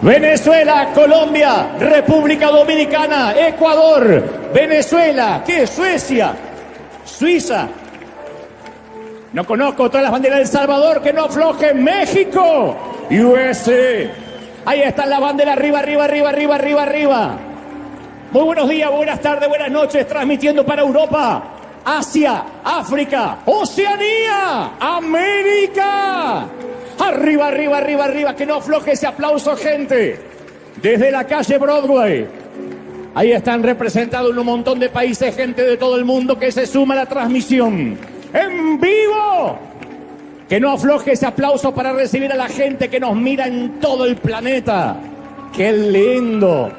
Venezuela, Colombia, República Dominicana, Ecuador, Venezuela, ¿qué? Suecia, Suiza. No conozco todas las banderas de El Salvador, que no afloje. México, USA. Ahí está la bandera, arriba, arriba, arriba, arriba, arriba, arriba. Muy buenos días, buenas tardes, buenas noches, transmitiendo para Europa, Asia, África, Oceanía, América. Arriba, arriba, arriba, arriba, que no afloje ese aplauso, gente. Desde la calle Broadway. Ahí están representados un montón de países, gente de todo el mundo que se suma a la transmisión. ¡En vivo! Que no afloje ese aplauso para recibir a la gente que nos mira en todo el planeta. ¡Qué lindo!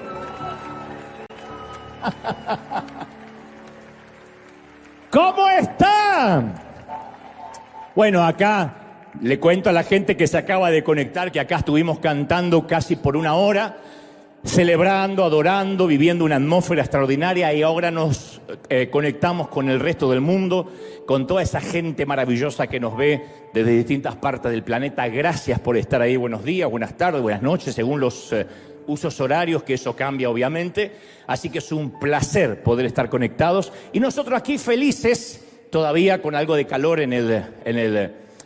¿Cómo están? Bueno, acá le cuento a la gente que se acaba de conectar que acá estuvimos cantando casi por una hora, celebrando, adorando, viviendo una atmósfera extraordinaria, y ahora nos conectamos con el resto del mundo, con toda esa gente maravillosa que nos ve desde distintas partes del planeta. Gracias por estar ahí. Buenos días, buenas tardes, buenas noches, según los usos horarios, que eso cambia obviamente. Así que es un placer poder estar conectados. Y nosotros aquí felices, todavía con algo de calor en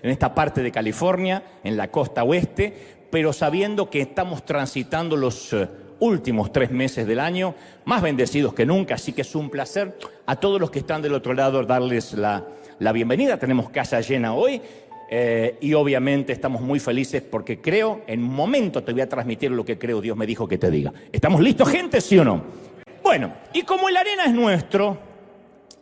esta parte de California, en la costa oeste, pero sabiendo que estamos transitando los últimos 3 meses del año, más bendecidos que nunca. Así que es un placer a todos los que están del otro lado darles la bienvenida. Tenemos casa llena hoy y obviamente estamos muy felices porque creo, en un momento te voy a transmitir lo que creo Dios me dijo que te diga. ¿Estamos listos, gente, sí o no? Bueno, y como el Arena es nuestro,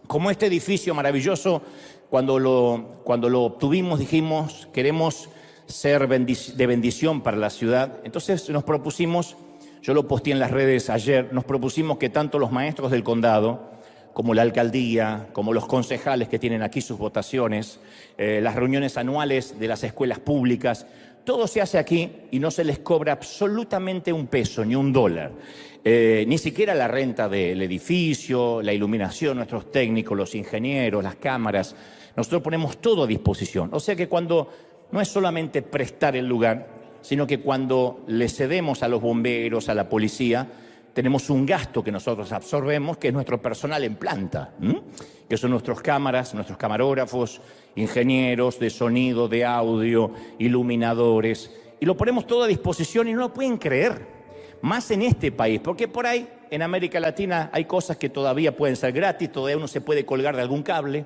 como este edificio maravilloso, cuando lo obtuvimos dijimos, queremos ser de bendición para la ciudad. Entonces nos propusimos, yo lo posteé en las redes ayer, nos propusimos que tanto los maestros del condado, como la alcaldía, como los concejales que tienen aquí sus votaciones, las reuniones anuales de las escuelas públicas, todo se hace aquí y no se les cobra absolutamente un peso, ni un dólar. Ni siquiera la renta del edificio, la iluminación, nuestros técnicos, los ingenieros, las cámaras. Nosotros ponemos todo a disposición. O sea que cuando no es solamente prestar el lugar, sino que cuando le cedemos a los bomberos, a la policía, tenemos un gasto que nosotros absorbemos, que es nuestro personal en planta, que son nuestras cámaras, nuestros camarógrafos, ingenieros de sonido, de audio, iluminadores, y lo ponemos todo a disposición y no lo pueden creer. Más en este país, porque por ahí en América Latina hay cosas que todavía pueden ser gratis, todavía uno se puede colgar de algún cable.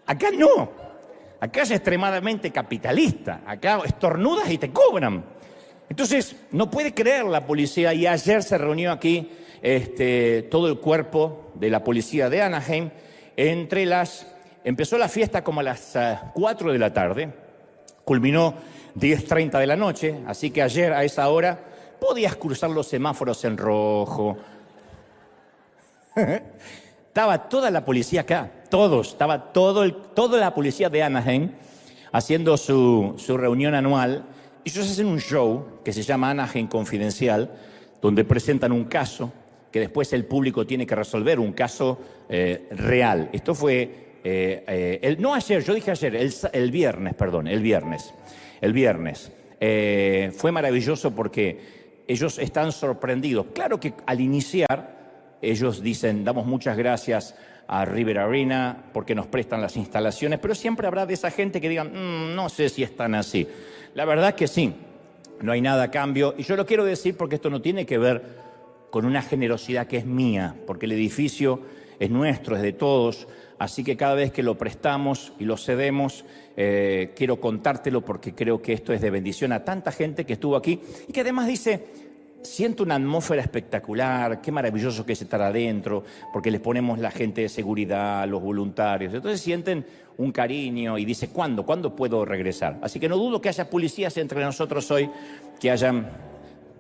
Acá no, acá es extremadamente capitalista, acá estornudas y te cobran. Entonces no puede creer la policía, y ayer se reunió aquí todo el cuerpo de la policía de Anaheim. Empezó la fiesta como a las 4 de la tarde, culminó 10:30 de la noche, así que ayer a esa hora podías cruzar los semáforos en rojo. Estaba toda la policía acá, estaba toda la policía de Anaheim haciendo su reunión anual. Ellos hacen un show que se llama Anaheim Confidencial, donde presentan un caso que después el público tiene que resolver, un caso real. Esto fue, no ayer, yo dije ayer, el viernes. Fue maravilloso porque ellos están sorprendidos. Claro que al iniciar, ellos dicen, damos muchas gracias a River Arena porque nos prestan las instalaciones, pero siempre habrá de esa gente que digan, no sé si están así. La verdad es que sí, no hay nada a cambio. Y yo lo quiero decir porque esto no tiene que ver con una generosidad que es mía, porque el edificio es nuestro, es de todos. Así que cada vez que lo prestamos y lo cedemos, quiero contártelo porque creo que esto es de bendición a tanta gente que estuvo aquí y que además dice, siento una atmósfera espectacular, qué maravilloso que es estar adentro, porque les ponemos la gente de seguridad, los voluntarios. Entonces sienten un cariño y dice, ¿cuándo puedo regresar? Así que no dudo que haya policías entre nosotros hoy que hayan,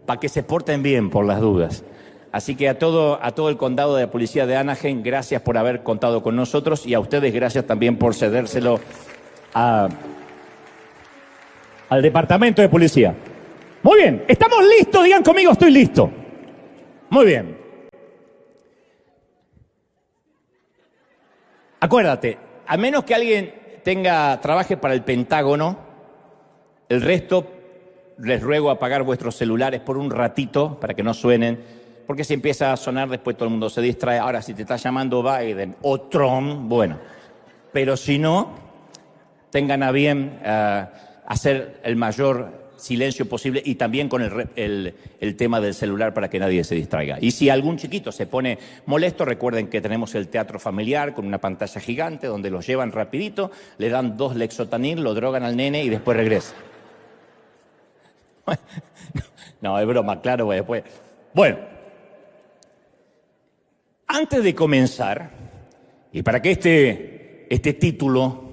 para que se porten bien por las dudas. Así que a todo el condado de la policía de Anaheim, gracias por haber contado con nosotros, y a ustedes gracias también por cedérselo al departamento de policía. Muy bien, ¿estamos listos? Digan conmigo, estoy listo. Muy bien. Acuérdate, a menos que alguien trabaje para el Pentágono, el resto les ruego apagar vuestros celulares por un ratito para que no suenen, porque si empieza a sonar después todo el mundo se distrae. Ahora, si te está llamando Biden o Trump, bueno, pero si no, tengan a bien hacer el mayor silencio posible y también con el tema del celular para que nadie se distraiga. Y si algún chiquito se pone molesto, recuerden que tenemos el teatro familiar con una pantalla gigante donde los llevan rapidito, le dan 2 Lexotanil, lo drogan al nene y después regresan. No, es broma, claro, después. Bueno, antes de comenzar, y para que este título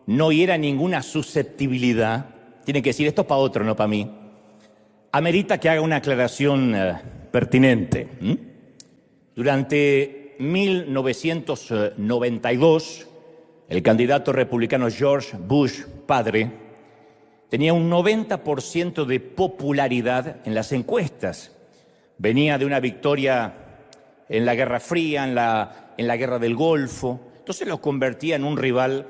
no hiera ninguna susceptibilidad, tiene que decir, esto es para otro, no para mí, amerita que haga una aclaración pertinente. Durante 1992, el candidato republicano George Bush, padre, tenía un 90% de popularidad en las encuestas. Venía de una victoria en la Guerra Fría, en la Guerra del Golfo. Entonces lo convertía en un rival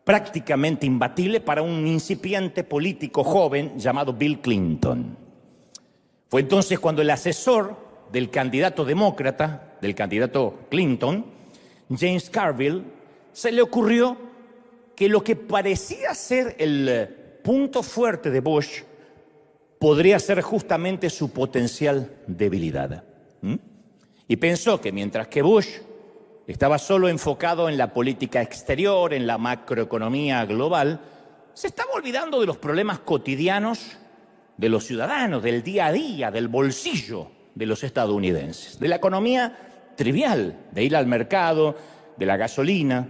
prácticamente imbatible para un incipiente político joven llamado Bill Clinton. Fue entonces cuando el asesor del candidato demócrata, del candidato Clinton, James Carville, se le ocurrió que lo que parecía ser el punto fuerte de Bush podría ser justamente su potencial debilidad. Y pensó que mientras que Bush estaba solo enfocado en la política exterior, en la macroeconomía global, se estaba olvidando de los problemas cotidianos de los ciudadanos, del día a día, del bolsillo de los estadounidenses, de la economía trivial, de ir al mercado, de la gasolina.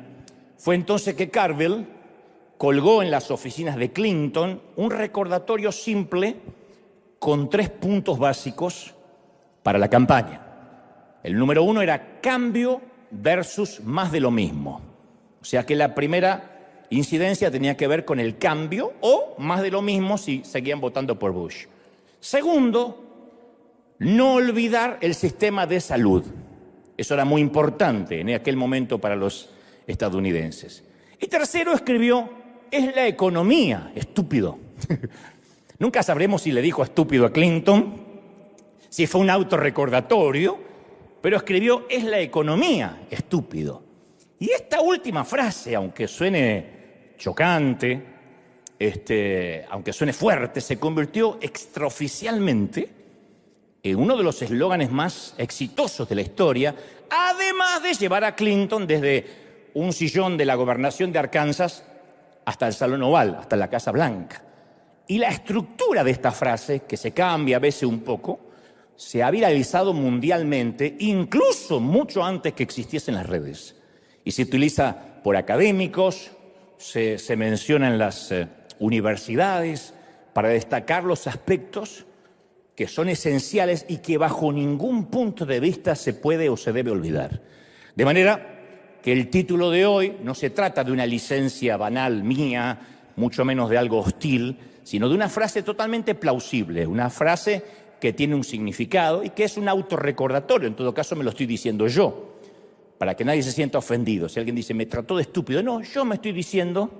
Fue entonces que Carville colgó en las oficinas de Clinton un recordatorio simple con 3 puntos básicos para la campaña. El número 1 era cambio versus más de lo mismo. O sea que la primera incidencia tenía que ver con el cambio o más de lo mismo si seguían votando por Bush. Segundo, no olvidar el sistema de salud. Eso era muy importante en aquel momento para los estadounidenses. Y tercero, escribió, es la economía, estúpido. Nunca sabremos si le dijo estúpido a Clinton, si fue un autorrecordatorio, pero escribió, es la economía, estúpido. Y esta última frase, aunque suene chocante, aunque suene fuerte, se convirtió extraoficialmente en uno de los eslóganes más exitosos de la historia, además de llevar a Clinton desde un sillón de la gobernación de Arkansas hasta el Salón Oval, hasta la Casa Blanca. Y la estructura de esta frase, que se cambia a veces un poco, se ha viralizado mundialmente, incluso mucho antes que existiesen las redes. Y se utiliza por académicos, se menciona en las universidades para destacar los aspectos que son esenciales y que bajo ningún punto de vista se puede o se debe olvidar. De manera que el título de hoy no se trata de una licencia banal mía, mucho menos de algo hostil, sino de una frase totalmente plausible, una frase que tiene un significado y que es un autorrecordatorio. En todo caso me lo estoy diciendo yo, para que nadie se sienta ofendido. Si alguien dice, me trató de estúpido, no, yo me estoy diciendo,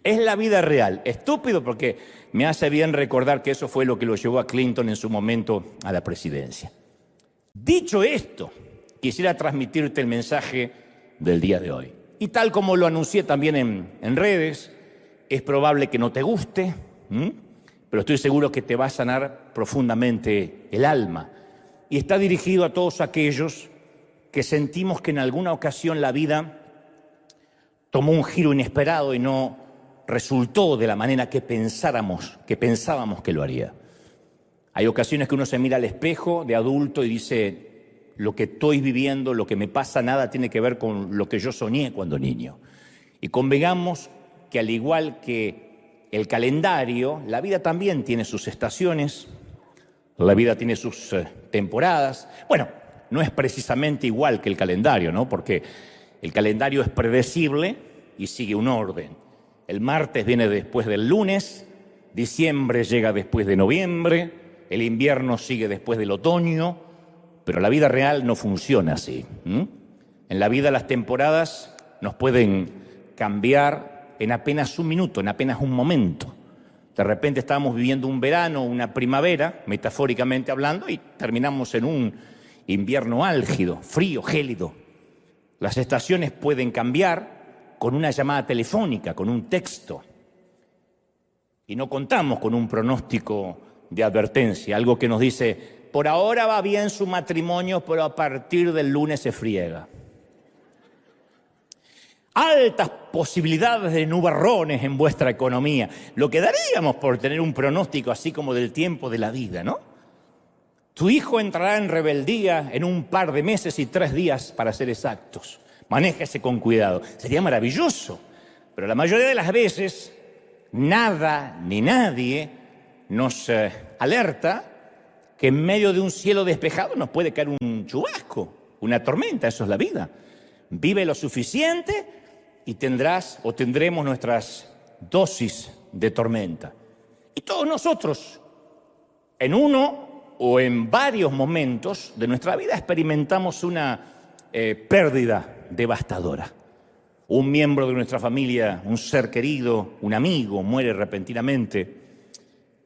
es la vida real. Estúpido porque me hace bien recordar que eso fue lo que lo llevó a Clinton en su momento a la presidencia. Dicho esto, quisiera transmitirte el mensaje del día de hoy. Y tal como lo anuncié también en redes, es probable que no te guste, pero estoy seguro que te va a sanar profundamente el alma. Y está dirigido a todos aquellos que sentimos que en alguna ocasión la vida tomó un giro inesperado y no resultó de la manera que pensábamos que lo haría. Hay ocasiones que uno se mira al espejo de adulto y dice, lo que estoy viviendo, lo que me pasa, nada tiene que ver con lo que yo soñé cuando niño. Y convengamos que al igual que el calendario, la vida también tiene sus estaciones, la vida tiene sus temporadas. Bueno, no es precisamente igual que el calendario, ¿no? Porque el calendario es predecible y sigue un orden. El martes viene después del lunes, diciembre llega después de noviembre, el invierno sigue después del otoño, pero la vida real no funciona así. En la vida las temporadas nos pueden cambiar en apenas un minuto, en apenas un momento. De repente estábamos viviendo un verano, una primavera, metafóricamente hablando, y terminamos en un invierno álgido, frío, gélido. Las estaciones pueden cambiar con una llamada telefónica, con un texto. Y no contamos con un pronóstico de advertencia, algo que nos dice, por ahora va bien su matrimonio, pero a partir del lunes se friega. Altas posibilidades de nubarrones en vuestra economía, lo que daríamos por tener un pronóstico así como del tiempo de la vida, ¿no? Tu hijo entrará en rebeldía en un par de meses y 3 días, para ser exactos. Manéjese con cuidado. Sería maravilloso, pero la mayoría de las veces nada ni nadie nos alerta que en medio de un cielo despejado nos puede caer un chubasco, una tormenta. Eso es la vida. Vive lo suficiente y tendrás o tendremos nuestras dosis de tormenta. Y todos nosotros, en uno o en varios momentos de nuestra vida, experimentamos una pérdida devastadora. Un miembro de nuestra familia, un ser querido, un amigo, muere repentinamente.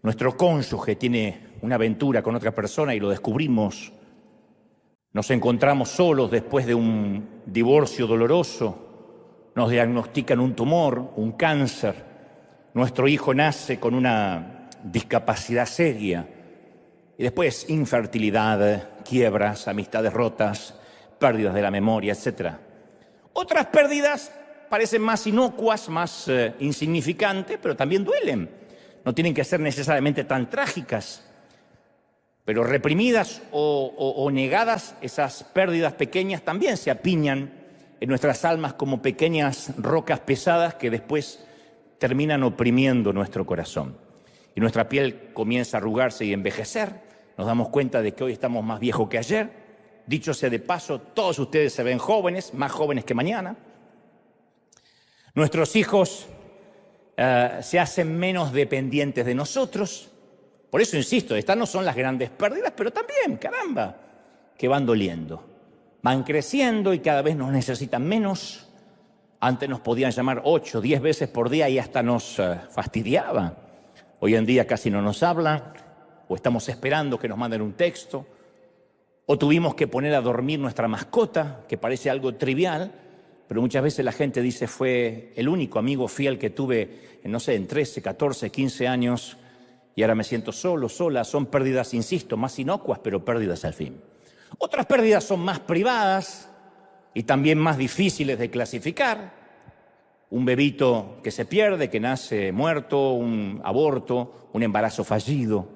Nuestro cónyuge tiene una aventura con otra persona y lo descubrimos. Nos encontramos solos después de un divorcio doloroso. Nos diagnostican un tumor, un cáncer. Nuestro hijo nace con una discapacidad seria. Y después infertilidad, quiebras, amistades rotas, pérdidas de la memoria, etc. Otras pérdidas parecen más inocuas, más insignificantes, pero también duelen. No tienen que ser necesariamente tan trágicas. Pero reprimidas o negadas, esas pérdidas pequeñas también se apiñan en nuestras almas como pequeñas rocas pesadas que después terminan oprimiendo nuestro corazón. Y nuestra piel comienza a arrugarse y envejecer. Nos damos cuenta de que hoy estamos más viejos que ayer. Dicho sea de paso, todos ustedes se ven jóvenes, más jóvenes que mañana. Nuestros hijos se hacen menos dependientes de nosotros. Por eso insisto, estas no son las grandes pérdidas, pero también, caramba, que van doliendo. Van creciendo y cada vez nos necesitan menos. Antes nos podían llamar 8, 10 veces por día y hasta nos fastidiaba. Hoy en día casi no nos hablan, o estamos esperando que nos manden un texto, o tuvimos que poner a dormir nuestra mascota, que parece algo trivial, pero muchas veces la gente dice, fue el único amigo fiel que tuve, no sé, en 13, 14, 15 años, y ahora me siento solo, sola. Son pérdidas, insisto, más inocuas, pero pérdidas al fin. Otras pérdidas son más privadas y también más difíciles de clasificar. Un bebito que se pierde, que nace muerto, un aborto, un embarazo fallido.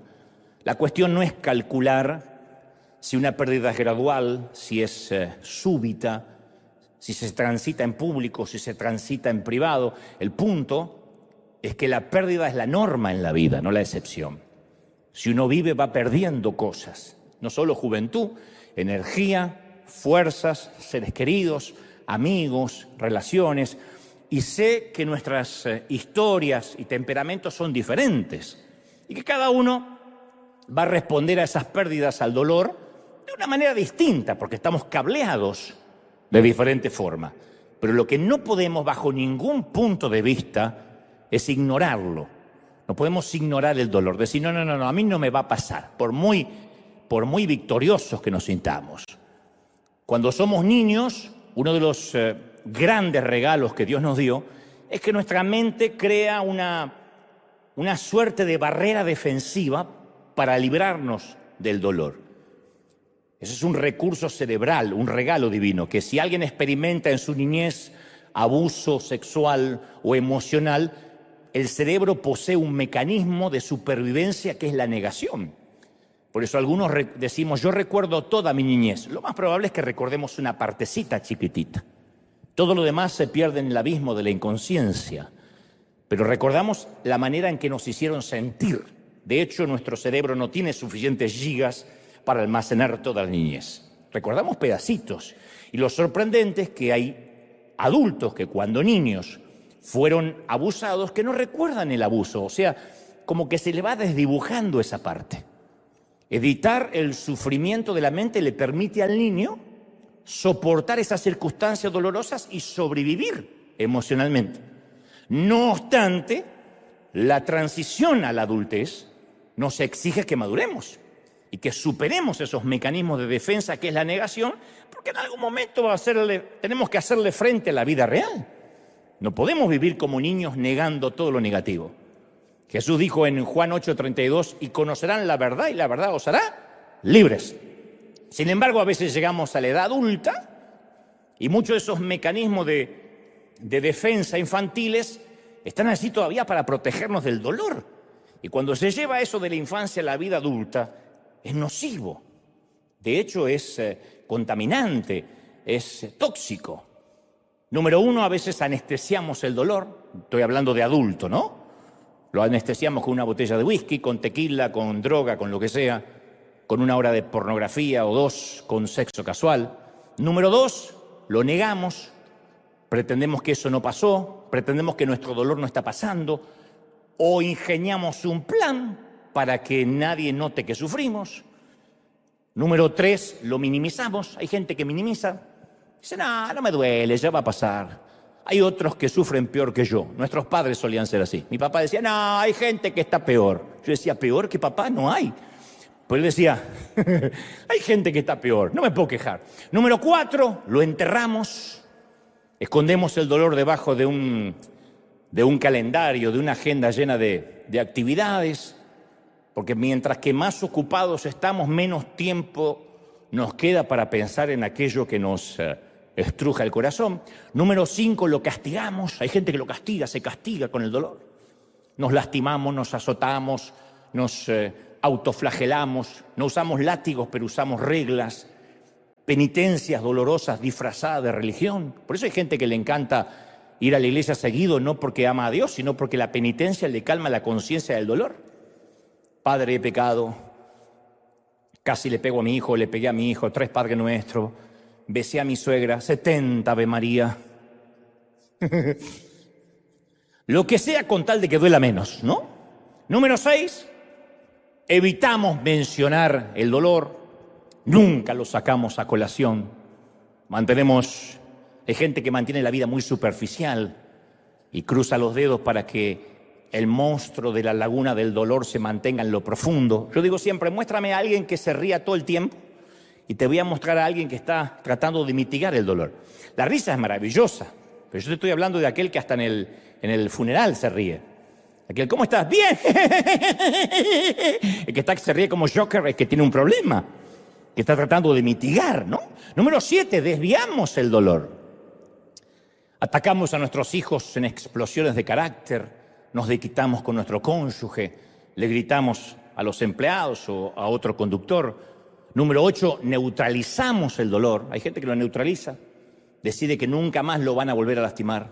La cuestión no es calcular si una pérdida es gradual, si es súbita, si se transita en público, si se transita en privado. El punto es que la pérdida es la norma en la vida, no la excepción. Si uno vive, va perdiendo cosas, no solo juventud, energía, fuerzas, seres queridos, amigos, relaciones. Y sé que nuestras historias y temperamentos son diferentes y que cada uno va a responder a esas pérdidas, al dolor, de una manera distinta, porque estamos cableados de diferente forma. Pero lo que no podemos, bajo ningún punto de vista, es ignorarlo. No podemos ignorar el dolor, decir, no, a mí no me va a pasar, por muy victoriosos que nos sintamos. Cuando somos niños, uno de los grandes regalos que Dios nos dio es que nuestra mente crea una suerte de barrera defensiva para librarnos del dolor. Ese es un recurso cerebral, un regalo divino, que si alguien experimenta en su niñez abuso sexual o emocional, el cerebro posee un mecanismo de supervivencia que es la negación. Por eso algunos decimos, yo recuerdo toda mi niñez. Lo más probable es que recordemos una partecita chiquitita. Todo lo demás se pierde en el abismo de la inconsciencia. Pero recordamos la manera en que nos hicieron sentir. De hecho, nuestro cerebro no tiene suficientes gigas para almacenar toda la niñez. Recordamos pedacitos. Y lo sorprendente es que hay adultos que cuando niños fueron abusados que no recuerdan el abuso. O sea, como que se le va desdibujando esa parte. Evitar el sufrimiento de la mente le permite al niño soportar esas circunstancias dolorosas y sobrevivir emocionalmente. No obstante, la transición a la adultez nos exige que maduremos y que superemos esos mecanismos de defensa que es la negación, porque en algún momento tenemos que hacerle frente a la vida real. No podemos vivir como niños negando todo lo negativo. Jesús dijo en Juan 8:32, y conocerán la verdad y la verdad os hará libres. Sin embargo, a veces llegamos a la edad adulta y muchos de esos mecanismos de defensa infantiles están así todavía para protegernos del dolor. Y cuando se lleva eso de la infancia a la vida adulta, es nocivo. De hecho, es contaminante, es tóxico. Número uno, a veces anestesiamos el dolor. Estoy hablando de adulto, ¿no? Lo anestesiamos con una botella de whisky, con tequila, con droga, con lo que sea, con una hora de pornografía o dos, con sexo casual. Número dos, lo negamos, pretendemos que eso no pasó, pretendemos que nuestro dolor no está pasando, o ingeniamos un plan para que nadie note que sufrimos. Número tres, lo minimizamos. Hay gente que minimiza, dice, no me duele, ya va a pasar. Hay otros que sufren peor que yo. Nuestros padres solían ser así. Mi papá decía, no, hay gente que está peor. Yo decía, ¿peor que papá? No hay. Pues él decía, hay gente que está peor, no me puedo quejar. Número cuatro, lo enterramos. Escondemos el dolor debajo de un calendario, de una agenda llena de actividades, porque mientras que más ocupados estamos, menos tiempo nos queda para pensar en aquello que nos estruja el corazón. Número cinco, lo castigamos. Hay gente que lo castiga, se castiga con el dolor. Nos lastimamos, nos azotamos, nos autoflagelamos, no usamos látigos, pero usamos reglas, penitencias dolorosas disfrazadas de religión. Por eso hay gente que le encanta ir a la iglesia seguido, no porque ama a Dios, sino porque la penitencia le calma la conciencia del dolor. Padre, he pecado, casi le pego a mi hijo, le pegué a mi hijo, 3 Padre Nuestro, besé a mi suegra, 70 Ave María. Lo que sea con tal de que duela menos, ¿no? Número 6, evitamos mencionar el dolor, nunca lo sacamos a colación. Hay gente que mantiene la vida muy superficial y cruza los dedos para que el monstruo de la laguna del dolor se mantenga en lo profundo. Yo digo siempre, muéstrame a alguien que se ría todo el tiempo y te voy a mostrar a alguien que está tratando de mitigar el dolor. La risa es maravillosa, pero yo te estoy hablando de aquel que hasta en el funeral se ríe. Aquel, ¿cómo estás? ¡Bien! El que se ríe como Joker es que tiene un problema, que está tratando de mitigar, ¿no? Número 7, desviamos el dolor. Atacamos a nuestros hijos en explosiones de carácter, nos desquitamos con nuestro cónyuge, le gritamos a los empleados o a otro conductor. Número 8, neutralizamos el dolor. Hay gente que lo neutraliza, decide que nunca más lo van a volver a lastimar.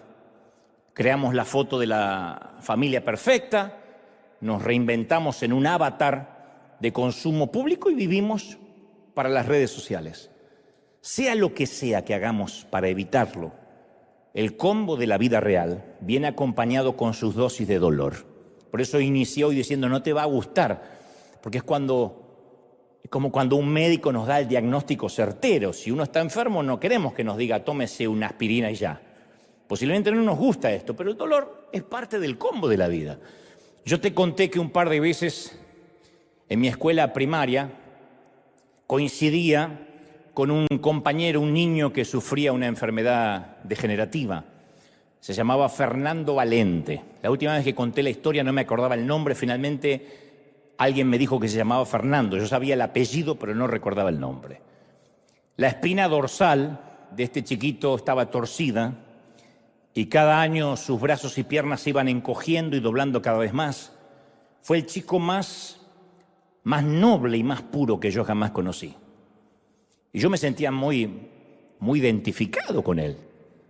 Creamos la foto de la familia perfecta, nos reinventamos en un avatar de consumo público y vivimos para las redes sociales. Sea lo que sea que hagamos para evitarlo, el combo de la vida real viene acompañado con sus dosis de dolor. Por eso inicié hoy diciendo, no te va a gustar, porque es como cuando un médico nos da el diagnóstico certero. Si uno está enfermo, no queremos que nos diga, tómese una aspirina y ya. Posiblemente no nos gusta esto, pero el dolor es parte del combo de la vida. Yo te conté que un par de veces en mi escuela primaria coincidía con un compañero, un niño que sufría una enfermedad degenerativa. Se llamaba Fernando Valente. La última vez que conté la historia no me acordaba el nombre. Finalmente alguien me dijo que se llamaba Fernando. Yo sabía el apellido, pero no recordaba el nombre. La espina dorsal de este chiquito estaba torcida y cada año sus brazos y piernas se iban encogiendo y doblando cada vez más. Fue el chico más noble y más puro que yo jamás conocí. Y yo me sentía muy identificado con él,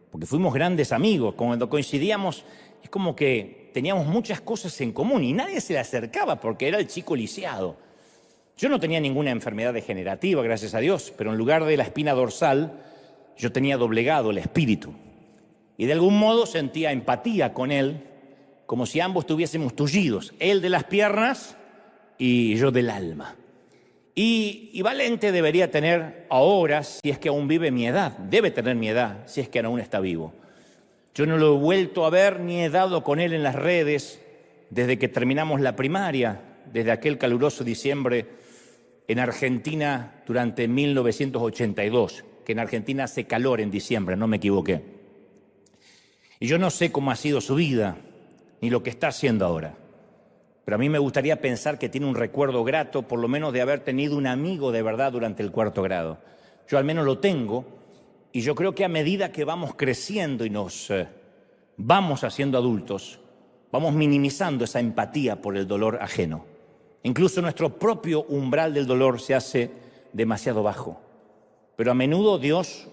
porque fuimos grandes amigos. Cuando coincidíamos, es como que teníamos muchas cosas en común y nadie se le acercaba porque era el chico lisiado. Yo no tenía ninguna enfermedad degenerativa, gracias a Dios, pero en lugar de la espina dorsal, yo tenía doblegado el espíritu. Y de algún modo sentía empatía con él, como si ambos estuviésemos tullidos, él de las piernas y yo del alma. Y Valente debería tener ahora, si es que aún vive, mi edad. Debe tener mi edad, si es que aún está vivo. Yo no lo he vuelto a ver ni he dado con él en las redes, desde que terminamos la primaria, desde aquel caluroso diciembre en Argentina durante 1982, que en Argentina hace calor en diciembre, no me equivoqué. Y yo no sé cómo ha sido su vida, ni lo que está haciendo ahora. Pero a mí me gustaría pensar que tiene un recuerdo grato, por lo menos de haber tenido un amigo de verdad durante el 4º grado. Yo al menos lo tengo, y yo creo que a medida que vamos creciendo y nos vamos haciendo adultos, vamos minimizando esa empatía por el dolor ajeno. Incluso nuestro propio umbral del dolor se hace demasiado bajo. Pero a menudo Dios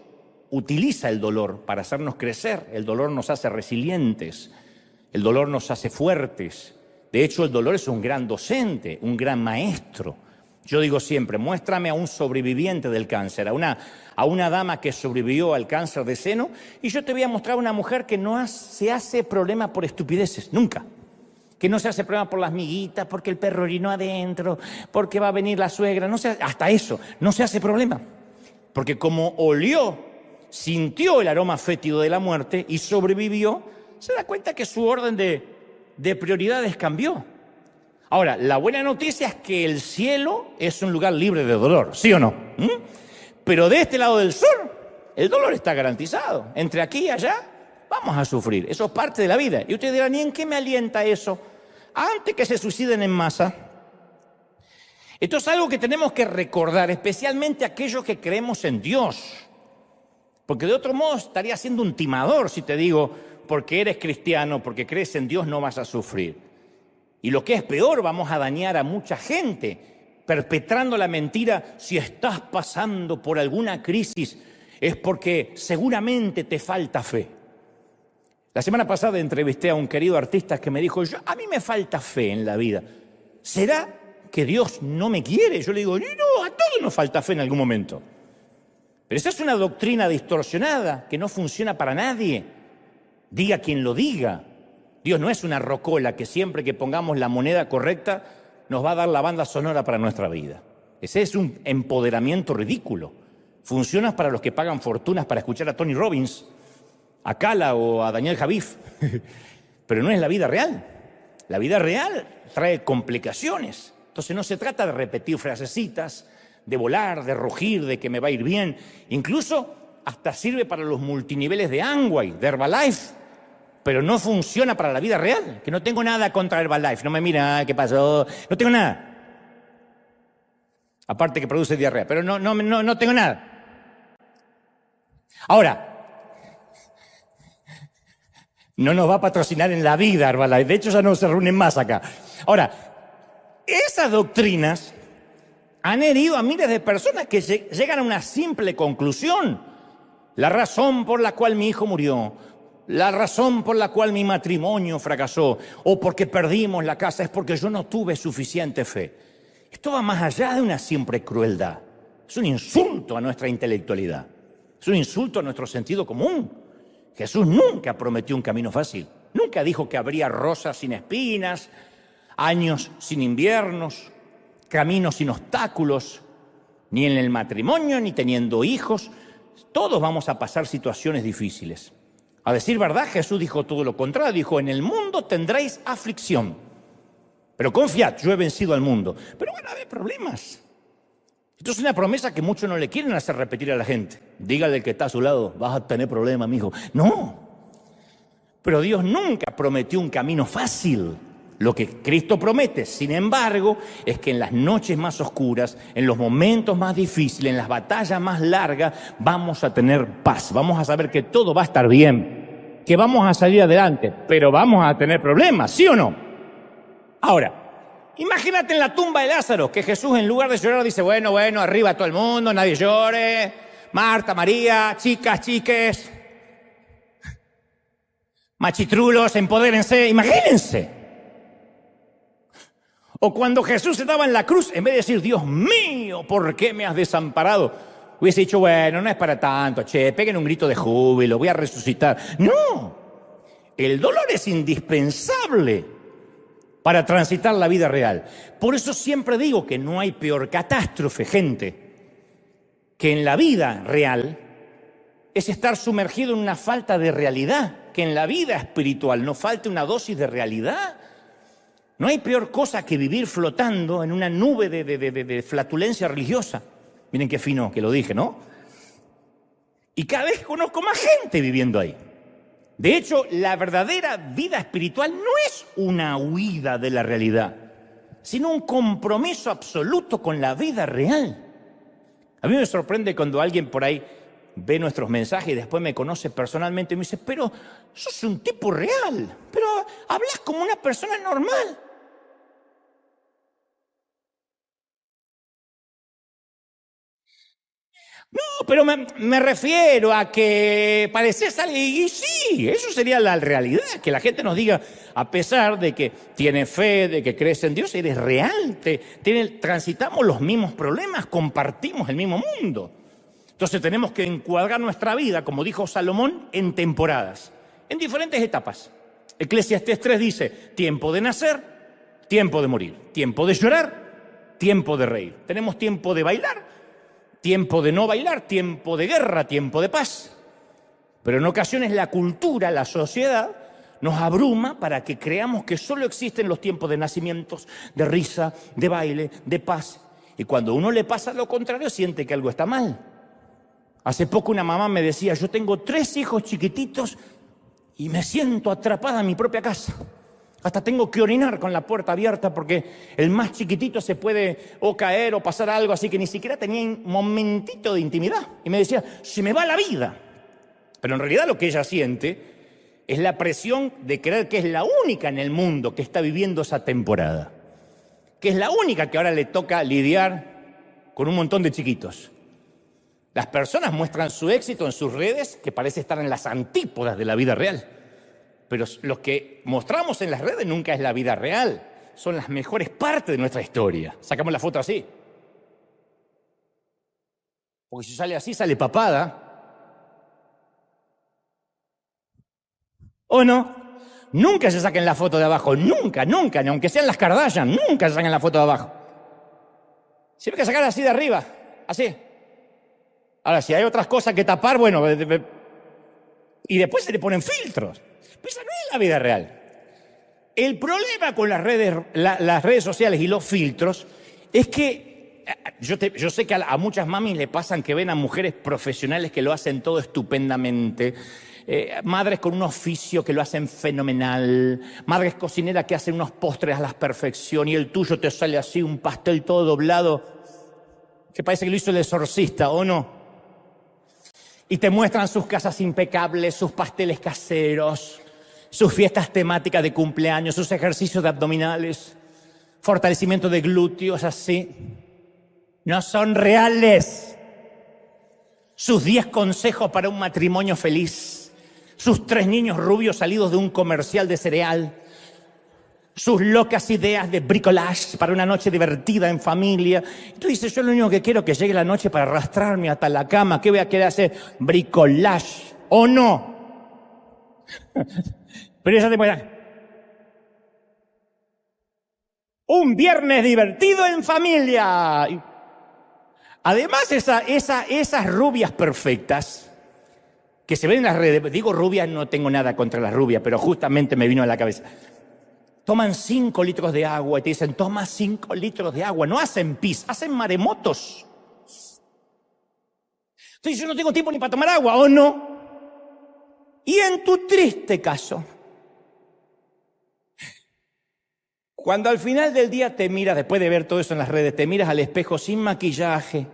utiliza el dolor para hacernos crecer. El dolor nos hace resilientes, el dolor nos hace fuertes. De hecho, el dolor es un gran docente, un gran maestro. Yo digo siempre, muéstrame a un sobreviviente del cáncer, a una dama que sobrevivió al cáncer de seno, y yo te voy a mostrar a una mujer que no se hace problema por estupideces, nunca. Que no se hace problema por las miguitas, porque el perro orinó adentro, porque va a venir la suegra, hasta eso, no se hace problema. Porque como olió, sintió el aroma fétido de la muerte y sobrevivió, se da cuenta que su orden de prioridades cambió. Ahora, la buena noticia es que el cielo es un lugar libre de dolor, ¿sí o no? Pero de este lado del sol, el dolor está garantizado. Entre aquí y allá, vamos a sufrir. Eso es parte de la vida. Y ustedes dirán, ¿y en qué me alienta eso? Antes que se suiciden en masa. Esto es algo que tenemos que recordar, especialmente aquellos que creemos en Dios. Porque de otro modo estaría siendo un timador si te digo, porque eres cristiano, porque crees en Dios, no vas a sufrir. Y lo que es peor, vamos a dañar a mucha gente, perpetrando la mentira. Si estás pasando por alguna crisis, es porque seguramente te falta fe. La semana pasada entrevisté a un querido artista que me dijo, a mí me falta fe en la vida. ¿Será que Dios no me quiere? Yo le digo, no, a todos nos falta fe en algún momento. Pero esa es una doctrina distorsionada que no funciona para nadie. Diga quien lo diga. Dios no es una rocola que siempre que pongamos la moneda correcta nos va a dar la banda sonora para nuestra vida. Ese es un empoderamiento ridículo. Funciona para los que pagan fortunas para escuchar a Tony Robbins, a Cala o a Daniel Javif. Pero no es la vida real. La vida real trae complicaciones. Entonces no se trata de repetir frasecitas, de volar, de rugir, de que me va a ir bien. Incluso hasta sirve para los multiniveles de Amway, de Herbalife. Pero no funciona para la vida real, que no tengo nada contra Herbalife. No me mira, ¿qué pasó? No tengo nada. Aparte que produce diarrea, pero no tengo nada. Ahora, no nos va a patrocinar en la vida Herbalife. De hecho, ya no se reúnen más acá. Ahora, esas doctrinas han herido a miles de personas que llegan a una simple conclusión. La razón por la cual mi hijo murió, la razón por la cual mi matrimonio fracasó o porque perdimos la casa es porque yo no tuve suficiente fe. Esto va más allá de una simple crueldad. Es un insulto a nuestra intelectualidad. Es un insulto a nuestro sentido común. Jesús nunca prometió un camino fácil. Nunca dijo que habría rosas sin espinas, años sin inviernos, caminos sin obstáculos, ni en el matrimonio, ni teniendo hijos. Todos vamos a pasar situaciones difíciles. A decir verdad, Jesús dijo todo lo contrario. Dijo, en el mundo tendréis aflicción. Pero confiad, yo he vencido al mundo. Pero van a haber problemas. Esto es una promesa que muchos no le quieren hacer repetir a la gente. Dígale al que está a su lado, vas a tener problemas, mijo. No. Pero Dios nunca prometió un camino fácil. Lo que Cristo promete, sin embargo, es que en las noches más oscuras, en los momentos más difíciles, en las batallas más largas, vamos a tener paz. Vamos a saber que todo va a estar bien, que vamos a salir adelante, pero vamos a tener problemas, ¿sí o no? Ahora, imagínate en la tumba de Lázaro, que Jesús en lugar de llorar dice, bueno, arriba todo el mundo, nadie llore, Marta, María, chicas, chiques, machitrulos, empodérense, imagínense. O cuando Jesús estaba en la cruz, en vez de decir, Dios mío, ¿por qué me has desamparado? Hubiese dicho, bueno, no es para tanto, peguen un grito de júbilo, voy a resucitar. No, el dolor es indispensable para transitar la vida real. Por eso siempre digo que no hay peor catástrofe, gente, que en la vida real es estar sumergido en una falta de realidad, que en la vida espiritual no falte una dosis de realidad. No hay peor cosa que vivir flotando en una nube de flatulencia religiosa. Miren qué fino que lo dije, ¿no? Y cada vez conozco más gente viviendo ahí. De hecho, la verdadera vida espiritual no es una huida de la realidad, sino un compromiso absoluto con la vida real. A mí me sorprende cuando alguien por ahí ve nuestros mensajes y después me conoce personalmente y me dice, pero sos un tipo real, pero hablas como una persona normal. No, pero me refiero a que pareces alguien, y sí, eso sería la realidad, que la gente nos diga, a pesar de que tiene fe, de que crees en Dios, eres real, transitamos los mismos problemas, compartimos el mismo mundo. Entonces tenemos que encuadrar nuestra vida, como dijo Salomón, en temporadas, en diferentes etapas. Eclesiastés 3 dice, tiempo de nacer, tiempo de morir, tiempo de llorar, tiempo de reír. Tenemos tiempo de bailar, tiempo de no bailar, tiempo de guerra, tiempo de paz. Pero en ocasiones la cultura, la sociedad, nos abruma para que creamos que solo existen los tiempos de nacimientos, de risa, de baile, de paz. Y cuando a uno le pasa lo contrario, siente que algo está mal. Hace poco una mamá me decía, yo tengo 3 hijos chiquititos y me siento atrapada en mi propia casa. Hasta tengo que orinar con la puerta abierta porque el más chiquitito se puede o caer o pasar algo, así que ni siquiera tenía un momentito de intimidad. Y me decía, se me va la vida. Pero en realidad lo que ella siente es la presión de creer que es la única en el mundo que está viviendo esa temporada. Que es la única que ahora le toca lidiar con un montón de chiquitos. Las personas muestran su éxito en sus redes que parece estar en las antípodas de la vida real. Pero lo que mostramos en las redes nunca es la vida real. Son las mejores partes de nuestra historia. Sacamos la foto así. Porque si sale así, sale papada. ¿O no? Nunca se saquen la foto de abajo. Nunca, nunca. Ni aunque sean las Kardashian, nunca se saquen la foto de abajo. Siempre hay que sacar así de arriba. Así. Ahora, si hay otras cosas que tapar, bueno. Y después se le ponen filtros. Pero esa no es la vida real. El problema con las redes sociales y los filtros es que yo sé que a muchas mamis le pasan que ven a mujeres profesionales que lo hacen todo estupendamente, madres con un oficio que lo hacen fenomenal, madres cocineras que hacen unos postres a la perfección y el tuyo te sale así, un pastel todo doblado, que parece que lo hizo el exorcista, ¿o no? Y te muestran sus casas impecables, sus pasteles caseros, sus fiestas temáticas de cumpleaños, sus ejercicios de abdominales, fortalecimiento de glúteos, así. No son reales. Sus 10 consejos para un matrimonio feliz, sus 3 niños rubios salidos de un comercial de cereal, sus locas ideas de bricolage para una noche divertida en familia. Y tú dices, yo lo único que quiero es que llegue la noche para arrastrarme hasta la cama. ¿Qué voy a querer hacer? Bricolage. ¿O no? Pero esa temporada. Un viernes divertido en familia. Además, esas rubias perfectas que se ven en las redes, digo rubias, no tengo nada contra las rubias, pero justamente me vino a la cabeza. Toman 5 litros de agua y te dicen, toma 5 litros de agua. No hacen pis, hacen maremotos. Entonces yo no tengo tiempo ni para tomar agua, ¿o no? Y en tu triste caso, cuando al final del día te miras, después de ver todo eso en las redes, te miras al espejo sin maquillaje,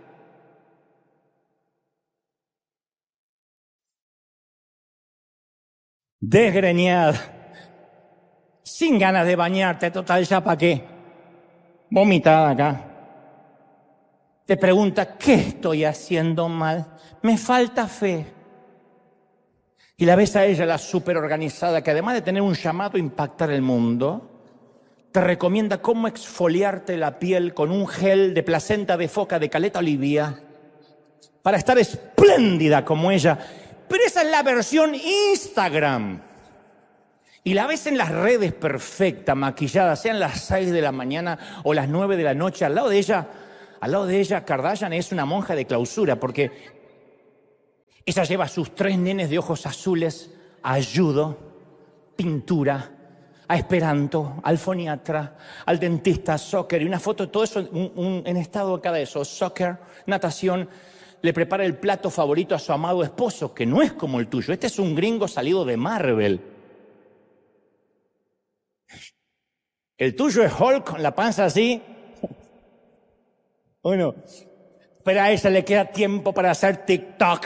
desgreñada, sin ganas de bañarte, total, ¿ya para qué? Vomitada acá. Te pregunta, ¿qué estoy haciendo mal? Me falta fe. Y la ves a ella, la súper organizada, que además de tener un llamado a impactar el mundo, te recomienda cómo exfoliarte la piel con un gel de placenta de foca de Caleta Olivia para estar espléndida como ella. Pero esa es la versión Instagram. Y la ves en las redes perfecta, maquillada, sean las 6 de la mañana o las 9 de la noche. Al lado de ella, Kardashian es una monja de clausura, porque ella lleva a sus 3 nenes de ojos azules a ayudo, pintura, a Esperanto, al foniatra, al dentista, soccer, y una foto de todo eso en estado acá de eso, soccer, natación. Le prepara el plato favorito a su amado esposo, que no es como el tuyo. Este es un gringo salido de Marvel. El tuyo es Hulk con la panza así. Bueno, pero a ella le queda tiempo para hacer TikTok,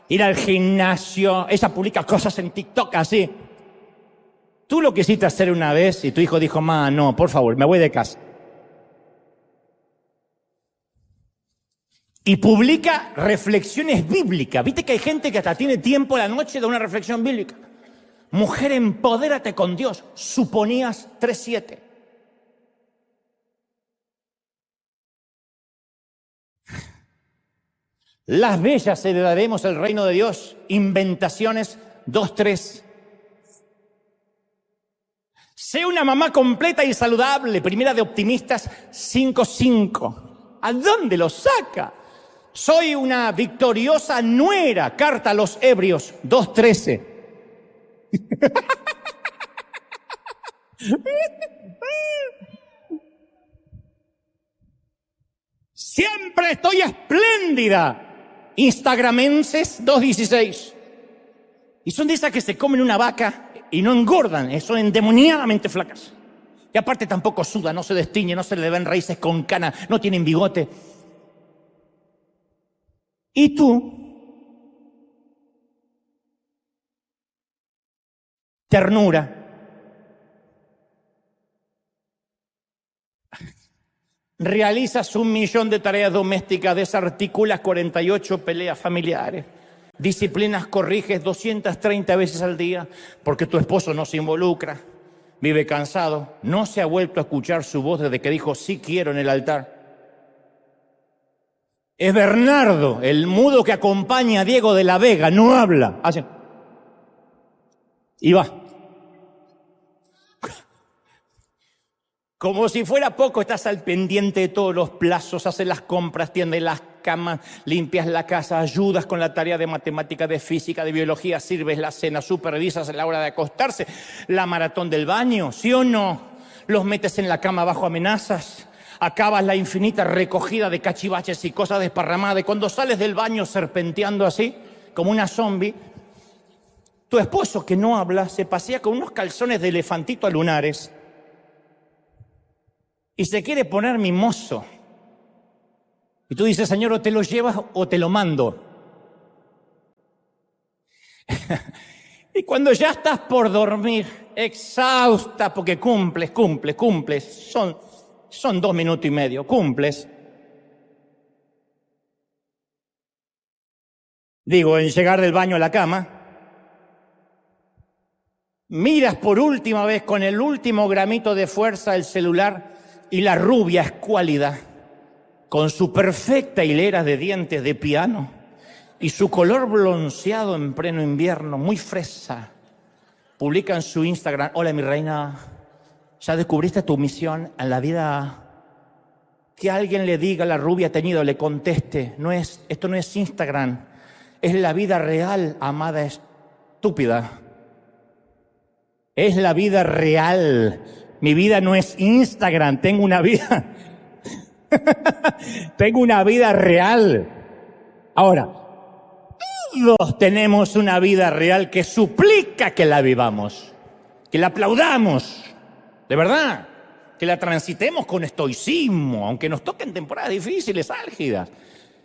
ir al gimnasio. Ella publica cosas en TikTok así. Tú lo quisiste hacer una vez y tu hijo dijo, ma, no, por favor, me voy de casa. Y publica reflexiones bíblicas. ¿Viste que hay gente que hasta tiene tiempo a la noche de una reflexión bíblica? Mujer, empodérate con Dios. Suponías 3:7. Las bellas heredaremos el reino de Dios. Inventaciones 2:3. Sé una mamá completa y saludable. Primera de Optimistas 5:5. ¿A dónde lo saca? Soy una victoriosa nuera. Carta a los Hebreos 2:13. Siempre estoy espléndida. Instagramenses 2:16. Y son de esas que se comen una vaca y no engordan, son endemoniadamente flacas. Y aparte tampoco sudan, no se destiñen, no se le ven raíces con cana, no tienen bigote. ¿Y tú? Ternura. Realizas 1.000.000 de tareas domésticas, desarticulas 48 peleas familiares. Disciplinas corriges 230 veces al día porque tu esposo no se involucra, vive cansado, no se ha vuelto a escuchar su voz desde que dijo sí quiero en el altar. Es Bernardo, el mudo que acompaña a Diego de la Vega, no habla. Hace. Y va. Como si fuera poco, estás al pendiente de todos los plazos, haces las compras, tiendes las camas, limpias la casa, ayudas con la tarea de matemática, de física, de biología, sirves la cena, supervisas a la hora de acostarse, la maratón del baño, ¿sí o no? Los metes en la cama bajo amenazas, acabas la infinita recogida de cachivaches y cosas desparramadas, y cuando sales del baño serpenteando así, como una zombie, tu esposo que no habla se pasea con unos calzones de elefantito a lunares, y se quiere poner mimoso. Y tú dices, Señor, o te lo llevas o te lo mando. Y cuando ya estás por dormir, exhausta, porque cumples, son 2 minutos y medio, cumples. Digo, en llegar del baño a la cama, miras por última vez con el último gramito de fuerza el celular y la rubia escuálida, con su perfecta hilera de dientes de piano y su color bronceado en pleno invierno, muy fresa, publica en su Instagram, hola mi reina, ¿ya descubriste tu misión en la vida? Que alguien le diga a la rubia teñida, le conteste, esto no es Instagram, es la vida real, amada estúpida. Es la vida real. Mi vida no es Instagram, tengo una vida. Tengo una vida real. Ahora, todos tenemos una vida real que suplica que la vivamos, que la aplaudamos, de verdad, que la transitemos con estoicismo, aunque nos toquen temporadas difíciles, álgidas.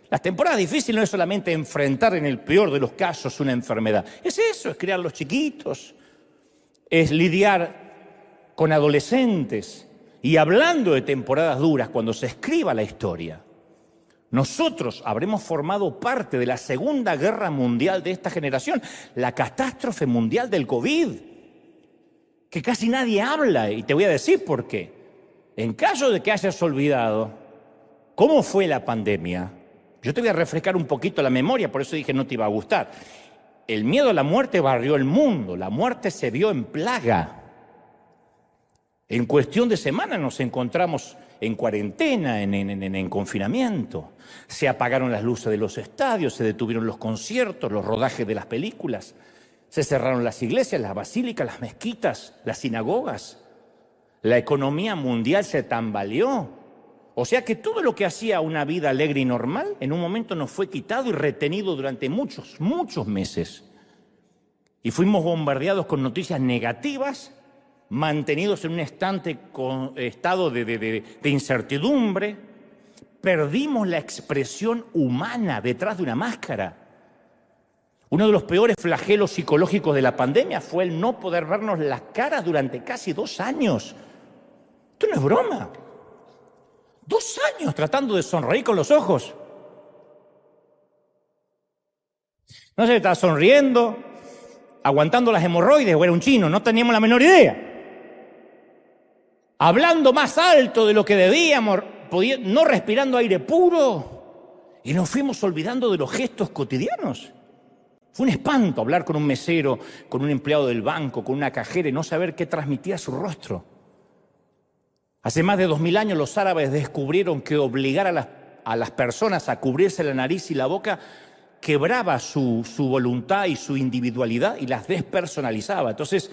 Las temporadas difíciles no es solamente enfrentar en el peor de los casos una enfermedad, es eso, es criar los chiquitos, es lidiar con adolescentes. Y hablando de temporadas duras, cuando se escriba la historia, nosotros habremos formado parte de la Segunda Guerra Mundial de esta generación, la catástrofe mundial del COVID, que casi nadie habla, y te voy a decir por qué. En caso de que hayas olvidado cómo fue la pandemia, yo te voy a refrescar un poquito la memoria, por eso dije no te iba a gustar. El miedo a la muerte barrió el mundo, la muerte se vio en plaga. En cuestión de semanas nos encontramos en cuarentena, en confinamiento. Se apagaron las luces de los estadios, se detuvieron los conciertos, los rodajes de las películas. Se cerraron las iglesias, las basílicas, las mezquitas, las sinagogas. La economía mundial se tambaleó. O sea que todo lo que hacía una vida alegre y normal, en un momento nos fue quitado y retenido durante muchos, muchos meses. Y fuimos bombardeados con noticias negativas, mantenidos en un estado de incertidumbre. Perdimos la expresión humana detrás de una máscara. Uno de los peores flagelos psicológicos de la pandemia fue el no poder vernos las caras durante casi 2 años. Esto no es broma. 2 años tratando de sonreír con los ojos. No se estaba sonriendo, aguantando las hemorroides, o era un chino, no teníamos la menor idea. Hablando más alto de lo que debíamos, no respirando aire puro, y nos fuimos olvidando de los gestos cotidianos. Fue un espanto hablar con un mesero, con un empleado del banco, con una cajera y no saber qué transmitía su rostro. Hace más de 2000 años los árabes descubrieron que obligar a las personas a cubrirse la nariz y la boca quebraba su voluntad y su individualidad y las despersonalizaba. Entonces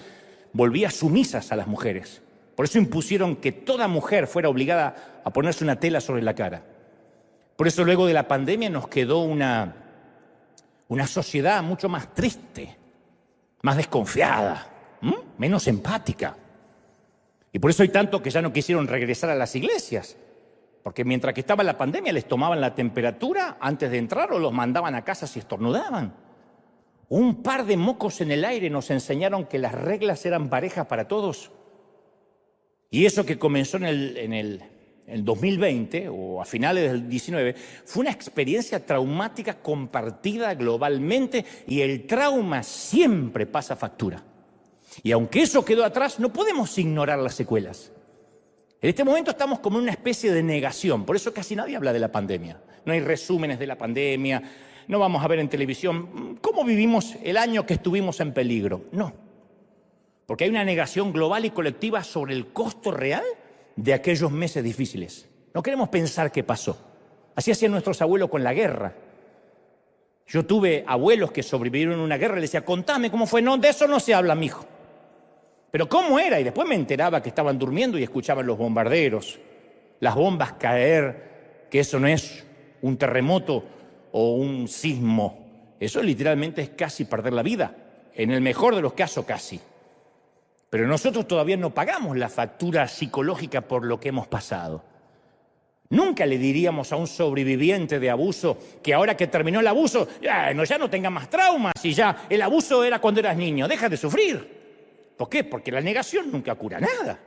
volvía sumisas a las mujeres. Por eso impusieron que toda mujer fuera obligada a ponerse una tela sobre la cara. Por eso luego de la pandemia nos quedó una sociedad mucho más triste, más desconfiada, menos empática. Y por eso hay tanto que ya no quisieron regresar a las iglesias, porque mientras que estaba la pandemia les tomaban la temperatura antes de entrar o los mandaban a casa si estornudaban. Un par de mocos en el aire nos enseñaron que las reglas eran parejas para todos. Y eso que comenzó en el 2020 o a finales del 19 fue una experiencia traumática compartida globalmente y el trauma siempre pasa factura. Y aunque eso quedó atrás, no podemos ignorar las secuelas. En este momento estamos como en una especie de negación, por eso casi nadie habla de la pandemia. No hay resúmenes de la pandemia, no vamos a ver en televisión cómo vivimos el año que estuvimos en peligro. No, porque hay una negación global y colectiva sobre el costo real de aquellos meses difíciles. No queremos pensar qué pasó. Así hacían nuestros abuelos con la guerra. Yo tuve abuelos que sobrevivieron en una guerra y les decía, contame cómo fue. No, de eso no se habla, mijo. Pero ¿cómo era? Y después me enteraba que estaban durmiendo y escuchaban los bombarderos, las bombas caer, que eso no es un terremoto o un sismo. Eso literalmente es casi perder la vida. En el mejor de los casos, casi. Pero nosotros todavía no pagamos la factura psicológica por lo que hemos pasado. Nunca le diríamos a un sobreviviente de abuso que ahora que terminó el abuso, ya no tenga más traumas y ya el abuso era cuando eras niño, deja de sufrir. ¿Por qué? Porque la negación nunca cura nada.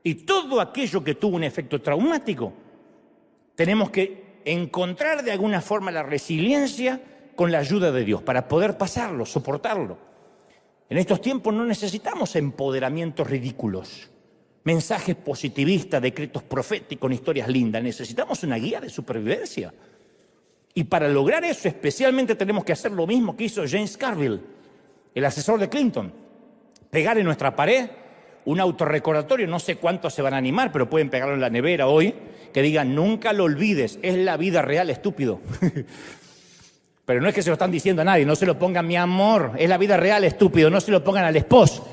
Y todo aquello que tuvo un efecto traumático, tenemos que encontrar de alguna forma la resiliencia con la ayuda de Dios para poder pasarlo, soportarlo. En estos tiempos no necesitamos empoderamientos ridículos, mensajes positivistas, decretos proféticos, historias lindas. Necesitamos una guía de supervivencia. Y para lograr eso, especialmente tenemos que hacer lo mismo que hizo James Carville, el asesor de Clinton. Pegar en nuestra pared un autorrecordatorio, no sé cuántos se van a animar, pero pueden pegarlo en la nevera hoy, que diga, nunca lo olvides, es la vida real, estúpido. Pero no es que se lo están diciendo a nadie, no se lo pongan mi amor, es la vida real, estúpido, no se lo pongan al esposo.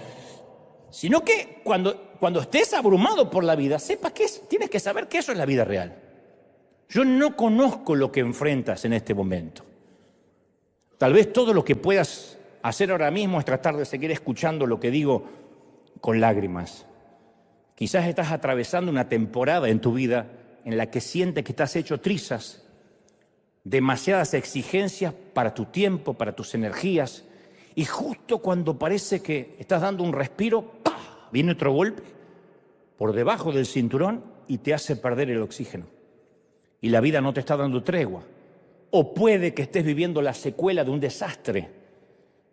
Sino que cuando estés abrumado por la vida, sepas que tienes que saber que eso es la vida real. Yo no conozco lo que enfrentas en este momento. Tal vez todo lo que puedas hacer ahora mismo es tratar de seguir escuchando lo que digo con lágrimas. Quizás estás atravesando una temporada en tu vida en la que sientes que estás hecho trizas, demasiadas exigencias para tu tiempo, para tus energías, y justo cuando parece que estás dando un respiro, ¡pah!, viene otro golpe por debajo del cinturón y te hace perder el oxígeno. Y la vida no te está dando tregua. O puede que estés viviendo la secuela de un desastre,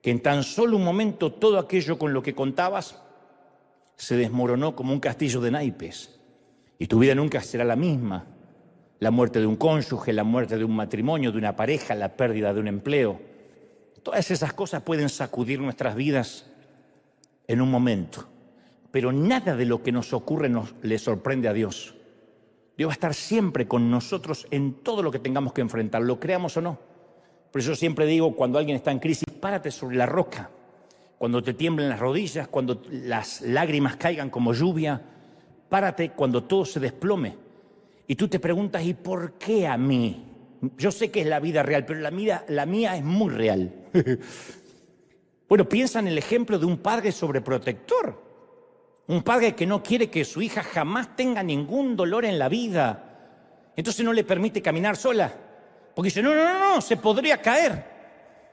que en tan solo un momento todo aquello con lo que contabas se desmoronó como un castillo de naipes. Y tu vida nunca será la misma. La muerte de un cónyuge, la muerte de un matrimonio, de una pareja, la pérdida de un empleo. Todas esas cosas pueden sacudir nuestras vidas en un momento. Pero nada de lo que nos ocurre le sorprende a Dios. Dios va a estar siempre con nosotros en todo lo que tengamos que enfrentar, lo creamos o no. Por eso siempre digo, cuando alguien está en crisis, párate sobre la roca. cuando te tiemblen las rodillas, cuando las lágrimas caigan como lluvia. Párate cuando todo se desplome. Y tú te preguntas, ¿y por qué a mí? Yo sé que es la vida real, pero la mía es muy real. Bueno, piensa en el ejemplo de un padre sobreprotector. Un padre que no quiere que su hija jamás tenga ningún dolor en la vida. Entonces no le permite caminar sola. Porque dice, no, se podría caer.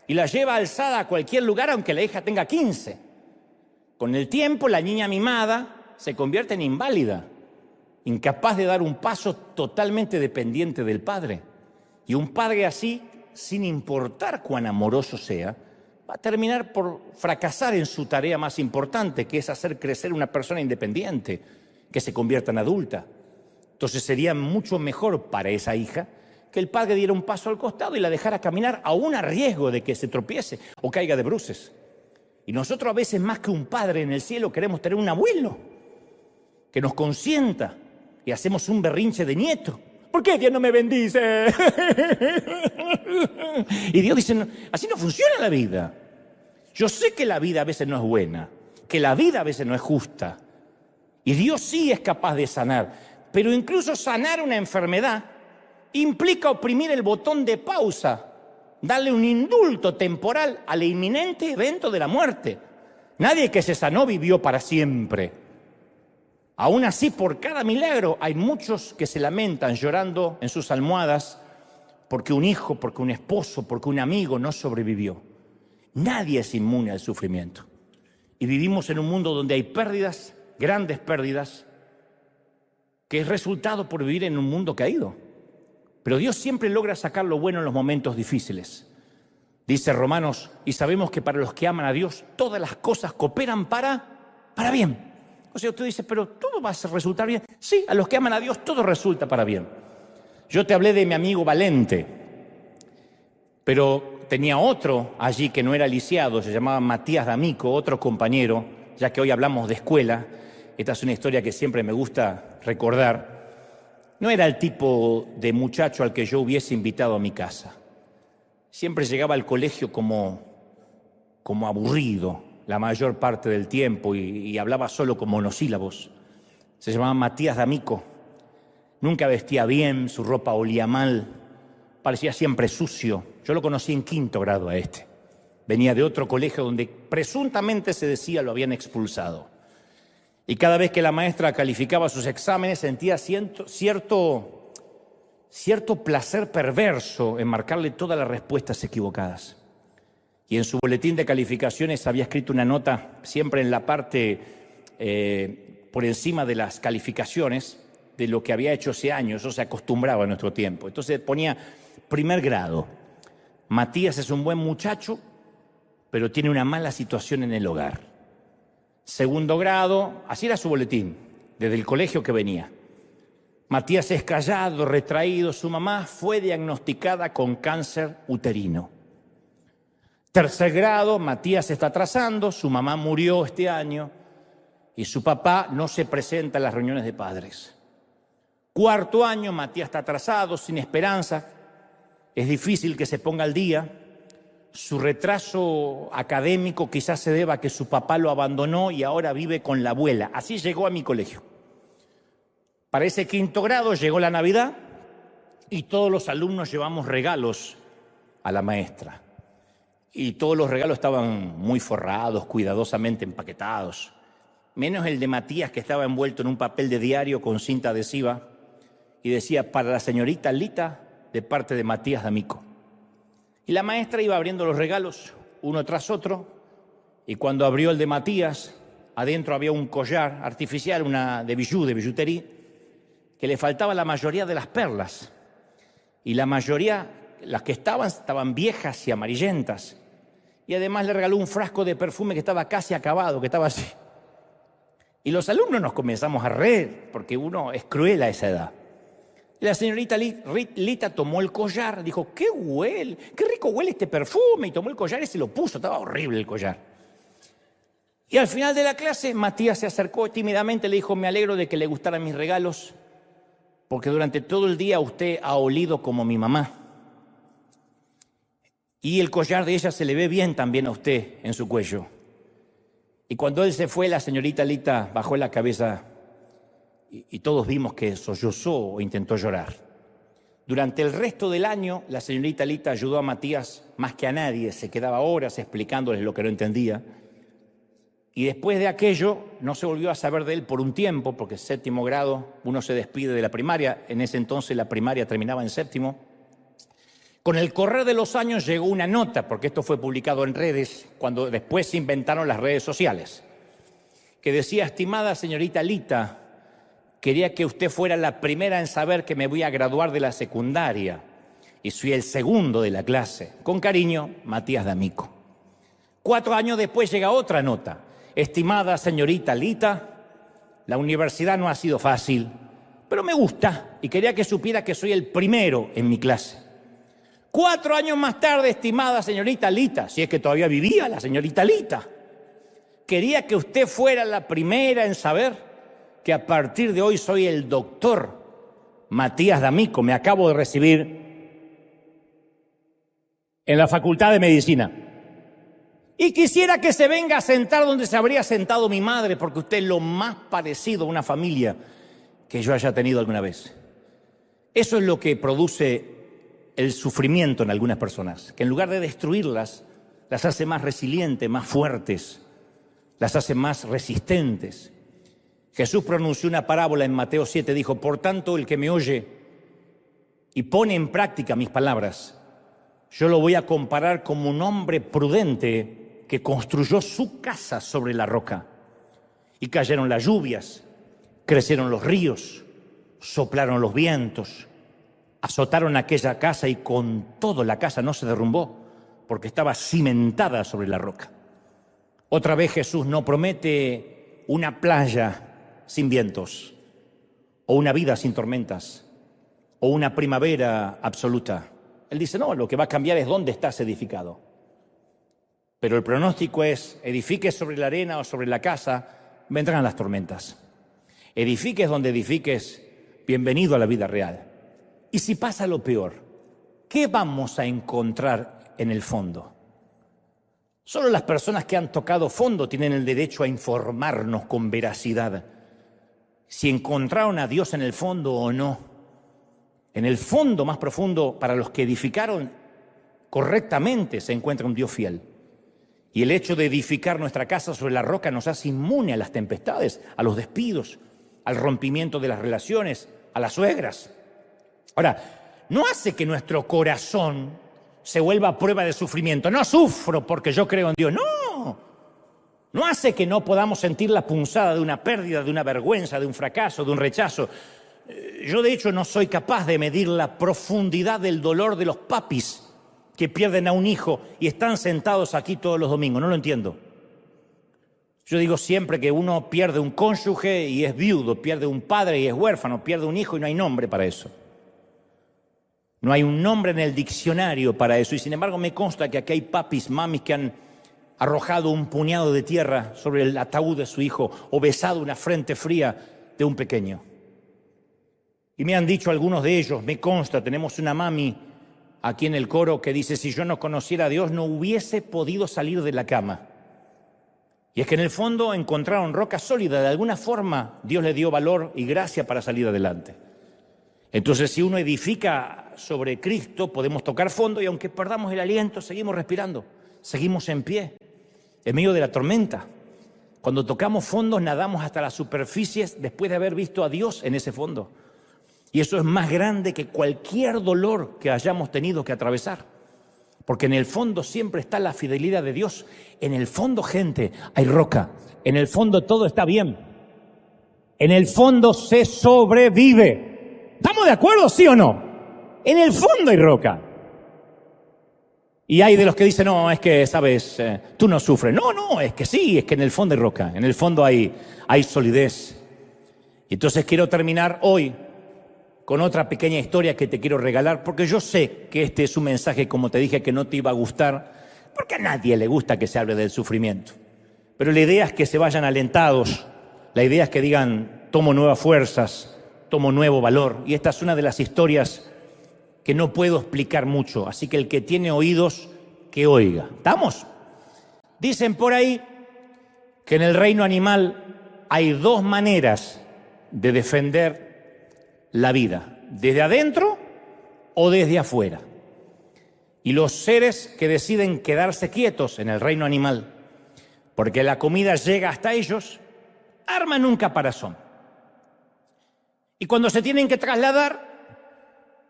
Y la lleva alzada a cualquier lugar aunque la hija tenga 15. Con el tiempo, la niña mimada se convierte en inválida, incapaz de dar un paso, totalmente dependiente del padre. Y un padre así, sin importar cuán amoroso sea, va a terminar por fracasar en su tarea más importante, que es hacer crecer una persona independiente, que se convierta en adulta. Entonces sería mucho mejor para esa hija que el padre diera un paso al costado y la dejara caminar, aún a riesgo de que se tropiece o caiga de bruces. Y nosotros a veces, más que un padre en el cielo, queremos tener un abuelo que nos consienta, y hacemos un berrinche de nieto. ¿Por qué Dios no me bendice? Y Dios dice, no, así no funciona la vida. Yo sé que la vida a veces no es buena, que la vida a veces no es justa. Y Dios sí es capaz de sanar. Pero incluso sanar una enfermedad implica oprimir el botón de pausa, darle un indulto temporal al inminente evento de la muerte. Nadie que se sanó vivió para siempre. Aún así, por cada milagro, hay muchos que se lamentan llorando en sus almohadas porque un hijo, porque un esposo, porque un amigo no sobrevivió. Nadie es inmune al sufrimiento. Y vivimos en un mundo donde hay pérdidas, grandes pérdidas, que es resultado por vivir en un mundo caído. Pero Dios siempre logra sacar lo bueno en los momentos difíciles. Dice Romanos, y sabemos que para los que aman a Dios, todas las cosas cooperan para bien. O sea, usted dice, pero todo va a resultar bien. Sí, a los que aman a Dios todo resulta para bien. Yo te hablé de mi amigo Valente, pero tenía otro allí que no era lisiado, se llamaba Matías D'Amico, otro compañero, ya que hoy hablamos de escuela. Esta es una historia que siempre me gusta recordar. No era el tipo de muchacho al que yo hubiese invitado a mi casa. Siempre llegaba al colegio como aburrido la mayor parte del tiempo y hablaba solo con monosílabos. Se llamaba Matías D'Amico. Nunca vestía bien, su ropa olía mal, parecía siempre sucio. Yo lo conocí en 5º grado a este. Venía de otro colegio donde presuntamente se decía lo habían expulsado. Y cada vez que la maestra calificaba sus exámenes sentía cierto placer perverso en marcarle todas las respuestas equivocadas. Y en su boletín de calificaciones había escrito una nota siempre en la parte por encima de las calificaciones de lo que había hecho ese año. Eso se acostumbraba a nuestro tiempo. Entonces ponía 1er grado. Matías es un buen muchacho, pero tiene una mala situación en el hogar. 2º grado, así era su boletín, desde el colegio que venía. Matías es callado, retraído. Su mamá fue diagnosticada con cáncer uterino. 3er grado, Matías se está atrasando, su mamá murió este año y su papá no se presenta en las reuniones de padres. 4º año, Matías está atrasado, sin esperanza, es difícil que se ponga al día. Su retraso académico quizás se deba a que su papá lo abandonó y ahora vive con la abuela. Así llegó a mi colegio. Para ese 5º grado llegó la Navidad y todos los alumnos llevamos regalos a la maestra. Y todos los regalos estaban muy forrados, cuidadosamente empaquetados. Menos el de Matías, que estaba envuelto en un papel de diario con cinta adhesiva y decía, para la señorita Lita, de parte de Matías D'Amico. Y la maestra iba abriendo los regalos, uno tras otro, y cuando abrió el de Matías, adentro había un collar artificial, una de billutería, que le faltaba la mayoría de las perlas. Y la mayoría, las que estaban viejas y amarillentas. Y además le regaló un frasco de perfume que estaba casi acabado, que estaba así. Y los alumnos nos comenzamos a reír, porque uno es cruel a esa edad. Y la señorita Lita tomó el collar, dijo, qué rico huele este perfume, y tomó el collar y se lo puso, estaba horrible el collar. Y al final de la clase, Matías se acercó tímidamente, le dijo, me alegro de que le gustaran mis regalos, porque durante todo el día usted ha olido como mi mamá. Y el collar de ella se le ve bien también a usted en su cuello. Y cuando él se fue, la señorita Lita bajó la cabeza y todos vimos que sollozó o intentó llorar. Durante el resto del año, la señorita Lita ayudó a Matías más que a nadie, se quedaba horas explicándoles lo que no entendía. Y después de aquello, no se volvió a saber de él por un tiempo, porque séptimo grado, uno se despide de la primaria. En ese entonces la primaria terminaba en séptimo. Con el correr de los años llegó una nota, porque esto fue publicado en redes, cuando después se inventaron las redes sociales, que decía: estimada señorita Lita, quería que usted fuera la primera en saber que me voy a graduar de la secundaria y soy el segundo de la clase. Con cariño, Matías D'Amico. 4 años después llega otra nota. Estimada señorita Lita, la universidad no ha sido fácil, pero me gusta y quería que supiera que soy el primero en mi clase. 4 años más tarde, estimada señorita Lita, si es que todavía vivía la señorita Lita, quería que usted fuera la primera en saber que a partir de hoy soy el doctor Matías D'Amico. Me acabo de recibir en la Facultad de Medicina. Y quisiera que se venga a sentar donde se habría sentado mi madre, porque usted es lo más parecido a una familia que yo haya tenido alguna vez. Eso es lo que produce el sufrimiento en algunas personas, que en lugar de destruirlas, las hace más resilientes, más fuertes, las hace más resistentes. Jesús pronunció una parábola en Mateo 7, dijo: por tanto, el que me oye y pone en práctica mis palabras, yo lo voy a comparar como un hombre prudente que construyó su casa sobre la roca. Y cayeron las lluvias, crecieron los ríos, soplaron los vientos, azotaron aquella casa y con todo la casa no se derrumbó porque estaba cimentada sobre la roca. Otra vez Jesús no promete una playa sin vientos, o una vida sin tormentas, o una primavera absoluta. Él dice: no, lo que va a cambiar es dónde estás edificado. Pero el pronóstico es: edifiques sobre la arena o sobre la casa, vendrán las tormentas. Edifiques donde edifiques, bienvenido a la vida real. Y si pasa lo peor, ¿qué vamos a encontrar en el fondo? Solo las personas que han tocado fondo tienen el derecho a informarnos con veracidad si encontraron a Dios en el fondo o no. En el fondo más profundo, para los que edificaron correctamente, se encuentra un Dios fiel. Y el hecho de edificar nuestra casa sobre la roca nos hace inmune a las tempestades, a los despidos, al rompimiento de las relaciones, a las suegras. Ahora, no hace que nuestro corazón se vuelva a prueba de sufrimiento. No sufro porque yo creo en Dios. No. No hace que no podamos sentir la punzada de una pérdida, de una vergüenza, de un fracaso, de un rechazo. Yo, de hecho, no soy capaz de medir la profundidad del dolor de los papis que pierden a un hijo y están sentados aquí todos los domingos. No lo entiendo. Yo digo siempre que uno pierde un cónyuge y es viudo, pierde un padre y es huérfano, pierde un hijo y no hay nombre para eso. No hay un nombre en el diccionario para eso. Y sin embargo me consta que aquí hay papis, mamis que han arrojado un puñado de tierra sobre el ataúd de su hijo o besado una frente fría de un pequeño. Y me han dicho algunos de ellos, me consta, tenemos una mami aquí en el coro que dice: si yo no conociera a Dios no hubiese podido salir de la cama. Y es que en el fondo encontraron roca sólida, de alguna forma Dios le dio valor y gracia para salir adelante. Entonces, si uno edifica sobre Cristo, podemos tocar fondo y aunque perdamos el aliento, seguimos respirando, seguimos en pie, en medio de la tormenta. Cuando tocamos fondos, nadamos hasta las superficies después de haber visto a Dios en ese fondo. Y eso es más grande que cualquier dolor que hayamos tenido que atravesar. Porque en el fondo siempre está la fidelidad de Dios. En el fondo, gente, hay roca. En el fondo todo está bien. En el fondo se sobrevive. ¿Estamos de acuerdo, sí o no? En el fondo hay roca. Y hay de los que dicen: no, es que, sabes, tú no sufres. No, es que sí, es que en el fondo hay roca. En el fondo hay solidez. Y entonces quiero terminar hoy con otra pequeña historia que te quiero regalar, porque yo sé que este es un mensaje, como te dije, que no te iba a gustar, porque a nadie le gusta que se hable del sufrimiento. Pero la idea es que se vayan alentados, la idea es que digan: tomo nuevas fuerzas, tomo nuevo valor. Y esta es una de las historias que no puedo explicar mucho, así que el que tiene oídos, que oiga. ¿Estamos? Dicen por ahí que en el reino animal hay dos maneras de defender la vida, desde adentro o desde afuera. Y los seres que deciden quedarse quietos en el reino animal, porque la comida llega hasta ellos, arman un caparazón. Y cuando se tienen que trasladar,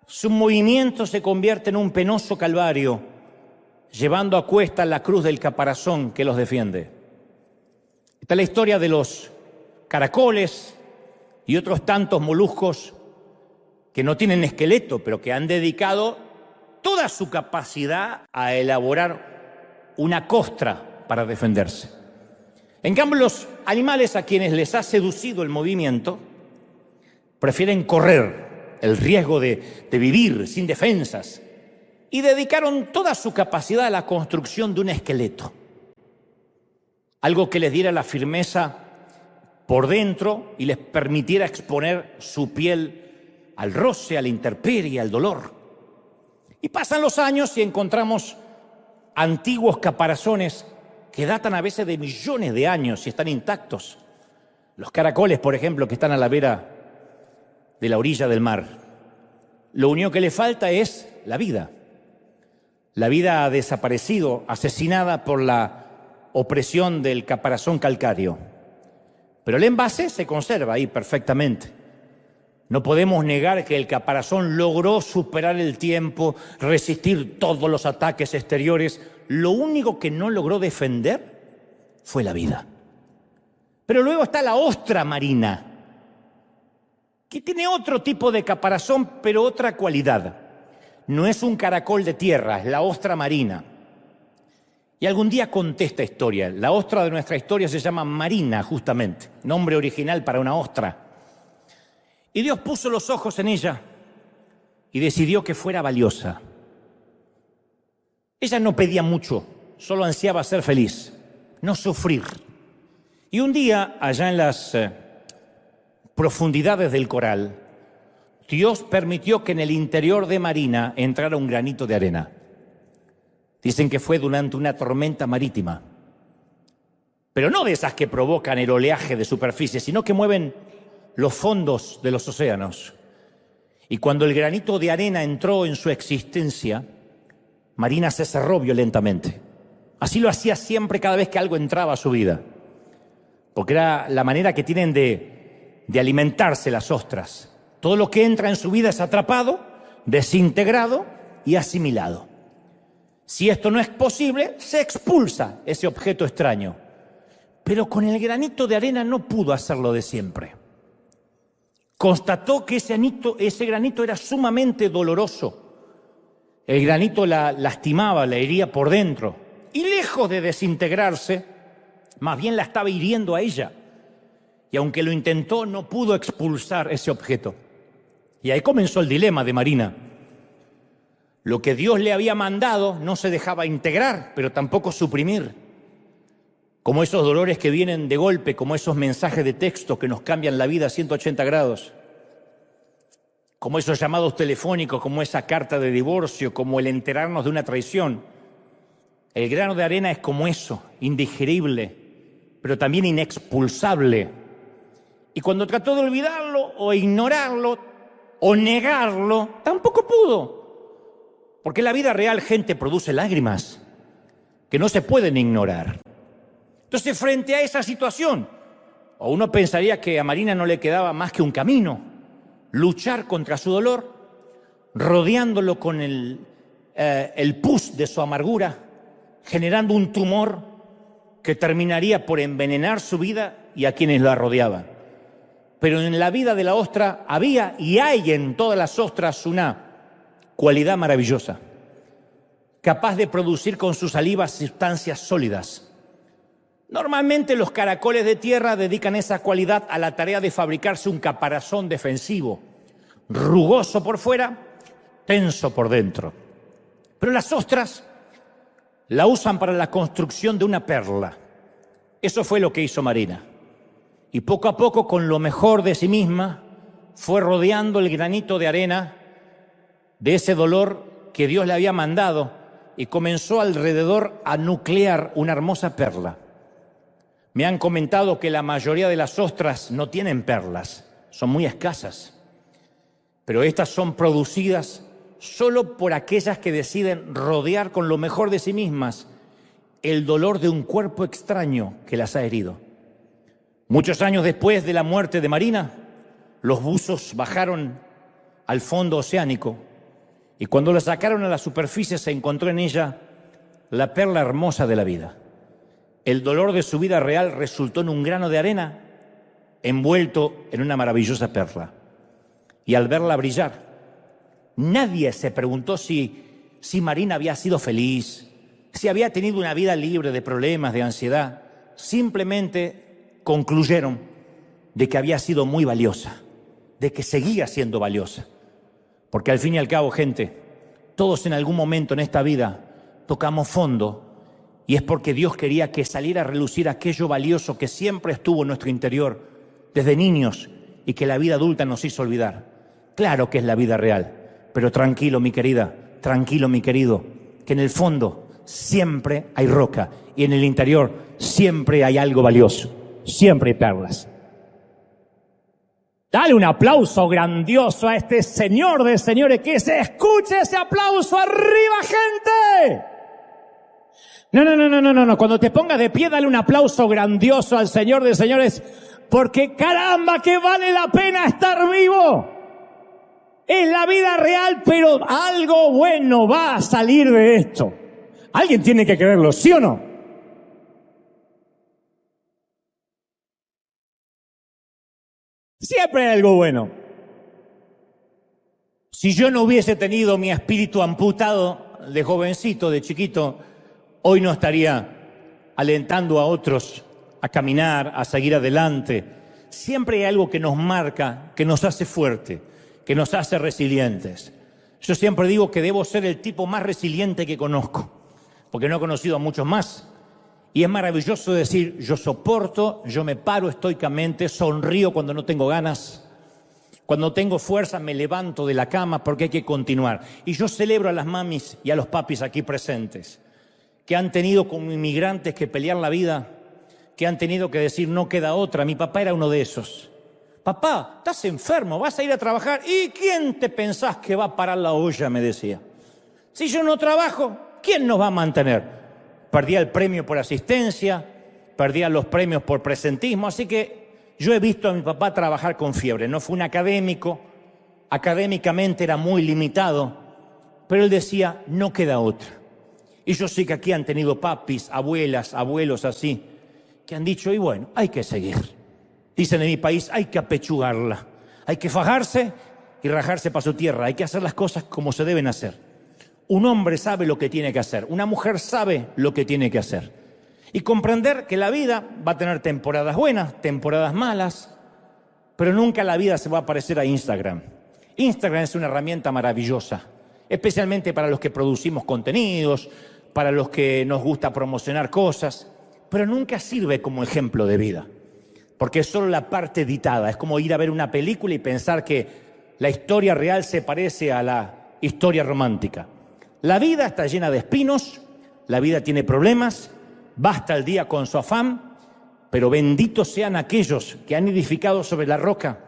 su movimiento se convierte en un penoso calvario, llevando a cuesta la cruz del caparazón que los defiende. Esta es la historia de los caracoles y otros tantos moluscos que no tienen esqueleto, pero que han dedicado toda su capacidad a elaborar una costra para defenderse. En cambio, los animales a quienes les ha seducido el movimiento prefieren correr el riesgo de vivir sin defensas y dedicaron toda su capacidad a la construcción de un esqueleto, algo que les diera la firmeza por dentro y les permitiera exponer su piel al roce, a la intemperie, al dolor. Y pasan los años y encontramos antiguos caparazones que datan a veces de millones de años y están intactos. Los caracoles, por ejemplo, que están a la vera de la orilla del mar. Lo único que le falta es la vida. La vida ha desaparecido, asesinada por la opresión del caparazón calcáreo. Pero el envase se conserva ahí perfectamente. No podemos negar que el caparazón logró superar el tiempo, resistir todos los ataques exteriores. Lo único que no logró defender fue la vida. Pero luego está la ostra marina, que tiene otro tipo de caparazón, pero otra cualidad. No es un caracol de tierra, es la ostra marina. Y algún día conté esta historia. La ostra de nuestra historia se llama Marina, justamente, nombre original para una ostra. Y Dios puso los ojos en ella y decidió que fuera valiosa. Ella no pedía mucho, solo ansiaba ser feliz, no sufrir. Y un día, allá en las profundidades del coral, Dios permitió que en el interior de Marina entrara un granito de arena. Dicen que fue durante una tormenta marítima, pero no de esas que provocan el oleaje de superficie, sino que mueven los fondos de los océanos. Y cuando el granito de arena entró en su existencia, Marina se cerró violentamente. Así lo hacía siempre cada vez que algo entraba a su vida, porque era la manera que tienen de alimentarse las ostras. Todo lo que entra en su vida es atrapado, desintegrado y asimilado. Si esto no es posible, se expulsa ese objeto extraño. Pero con el granito de arena no pudo hacerlo de siempre. Constató que ese granito era sumamente doloroso. El granito la lastimaba, la hería por dentro. Y lejos de desintegrarse, más bien la estaba hiriendo a ella. Y aunque lo intentó, no pudo expulsar ese objeto. Y ahí comenzó el dilema de Marina. Lo que Dios le había mandado no se dejaba integrar, pero tampoco suprimir. Como esos dolores que vienen de golpe, como esos mensajes de texto que nos cambian la vida a 180 grados. Como esos llamados telefónicos, como esa carta de divorcio, como el enterarnos de una traición. El grano de arena es como eso, indigerible, pero también inexpulsable. Y cuando trató de olvidarlo o ignorarlo o negarlo, tampoco pudo. Porque la vida real, gente, produce lágrimas que no se pueden ignorar. Entonces, frente a esa situación, o uno pensaría que a Marina no le quedaba más que un camino, luchar contra su dolor, rodeándolo con el pus de su amargura, generando un tumor que terminaría por envenenar su vida y a quienes la rodeaban. Pero en la vida de la ostra había y hay en todas las ostras una cualidad maravillosa, capaz de producir con su saliva sustancias sólidas. Normalmente los caracoles de tierra dedican esa cualidad a la tarea de fabricarse un caparazón defensivo, rugoso por fuera, tenso por dentro. Pero las ostras la usan para la construcción de una perla. Eso fue lo que hizo Marina. Y poco a poco, con lo mejor de sí misma, fue rodeando el granito de arena de ese dolor que Dios le había mandado y comenzó alrededor a nuclear una hermosa perla. Me han comentado que la mayoría de las ostras no tienen perlas, son muy escasas, pero estas son producidas solo por aquellas que deciden rodear con lo mejor de sí mismas el dolor de un cuerpo extraño que las ha herido. Muchos años después de la muerte de Marina, los buzos bajaron al fondo oceánico y cuando la sacaron a la superficie se encontró en ella la perla hermosa de la vida. El dolor de su vida real resultó en un grano de arena envuelto en una maravillosa perla. Y al verla brillar, nadie se preguntó si Marina había sido feliz, si había tenido una vida libre de problemas, de ansiedad. Simplemente concluyeron de que había sido muy valiosa, de que seguía siendo valiosa. Porque al fin y al cabo, gente, todos en algún momento en esta vida tocamos fondo. Y es porque Dios quería que saliera a relucir aquello valioso que siempre estuvo en nuestro interior desde niños y que la vida adulta nos hizo olvidar. Claro que es la vida real, pero tranquilo, mi querida, tranquilo, mi querido, que en el fondo siempre hay roca y en el interior siempre hay algo valioso, siempre hay perlas. Dale un aplauso grandioso a este señor de señores, que se escuche ese aplauso arriba, gente. No. Cuando te pongas de pie, dale un aplauso grandioso al Señor de señores, porque caramba que vale la pena estar vivo. Es la vida real, pero algo bueno va a salir de esto. Alguien tiene que creerlo, ¿sí o no? Siempre hay algo bueno. Si yo no hubiese tenido mi espíritu amputado de jovencito, de chiquito, hoy no estaría alentando a otros a caminar, a seguir adelante. Siempre hay algo que nos marca, que nos hace fuerte, que nos hace resilientes. Yo siempre digo que debo ser el tipo más resiliente que conozco, porque no he conocido a muchos más. Y es maravilloso decir, yo soporto, yo me paro estoicamente, sonrío cuando no tengo ganas. Cuando tengo fuerza me levanto de la cama porque hay que continuar. Y yo celebro a las mamis y a los papis aquí presentes, que han tenido como inmigrantes que pelear la vida, que han tenido que decir no queda otra. Mi papá era uno de esos. Papá, estás enfermo, vas a ir a trabajar. ¿Y quién te pensás que va a parar la olla? Me decía. Si yo no trabajo, ¿quién nos va a mantener? Perdía el premio por asistencia, perdía los premios por presentismo, así que yo he visto a mi papá trabajar con fiebre. No fue un académico, académicamente era muy limitado, pero él decía, no queda otra. Y yo sé que aquí han tenido papis, abuelas, abuelos así, que han dicho, y bueno, hay que seguir. Dicen en mi país, hay que apechugarla, hay que fajarse y rajarse para su tierra, hay que hacer las cosas como se deben hacer. Un hombre sabe lo que tiene que hacer, una mujer sabe lo que tiene que hacer. Y comprender que la vida va a tener temporadas buenas, temporadas malas, pero nunca la vida se va a parecer a Instagram. Instagram es una herramienta maravillosa, especialmente para los que producimos contenidos, para los que nos gusta promocionar cosas, pero nunca sirve como ejemplo de vida, porque es solo la parte editada. Es como ir a ver una película y pensar que la historia real se parece a la historia romántica. La vida está llena de espinos, la vida tiene problemas, basta el día con su afán, pero benditos sean aquellos que han edificado sobre la roca,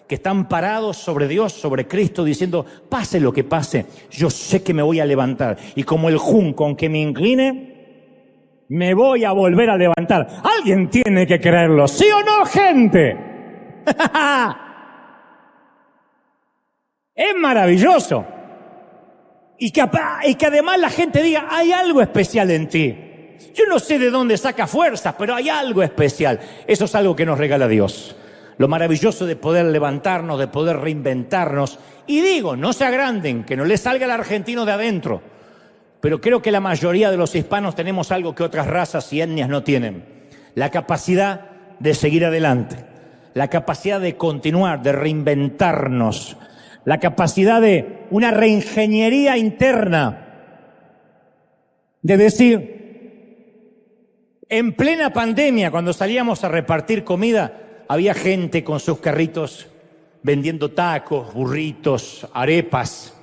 que están parados sobre Dios, sobre Cristo, diciendo, pase lo que pase, yo sé que me voy a levantar. Y como el junco, aunque me incline, me voy a volver a levantar. Alguien tiene que creerlo, ¿sí o no, gente? Es maravilloso. Y que además la gente diga, hay algo especial en ti. Yo no sé de dónde saca fuerzas, pero hay algo especial. Eso es algo que nos regala Dios. Lo maravilloso de poder levantarnos, de poder reinventarnos. Y digo, no se agranden, que no les salga el argentino de adentro. Pero creo que la mayoría de los hispanos tenemos algo que otras razas y etnias no tienen. La capacidad de seguir adelante. La capacidad de continuar, de reinventarnos. La capacidad de una reingeniería interna. De decir, en plena pandemia, cuando salíamos a repartir comida, había gente con sus carritos vendiendo tacos, burritos, arepas.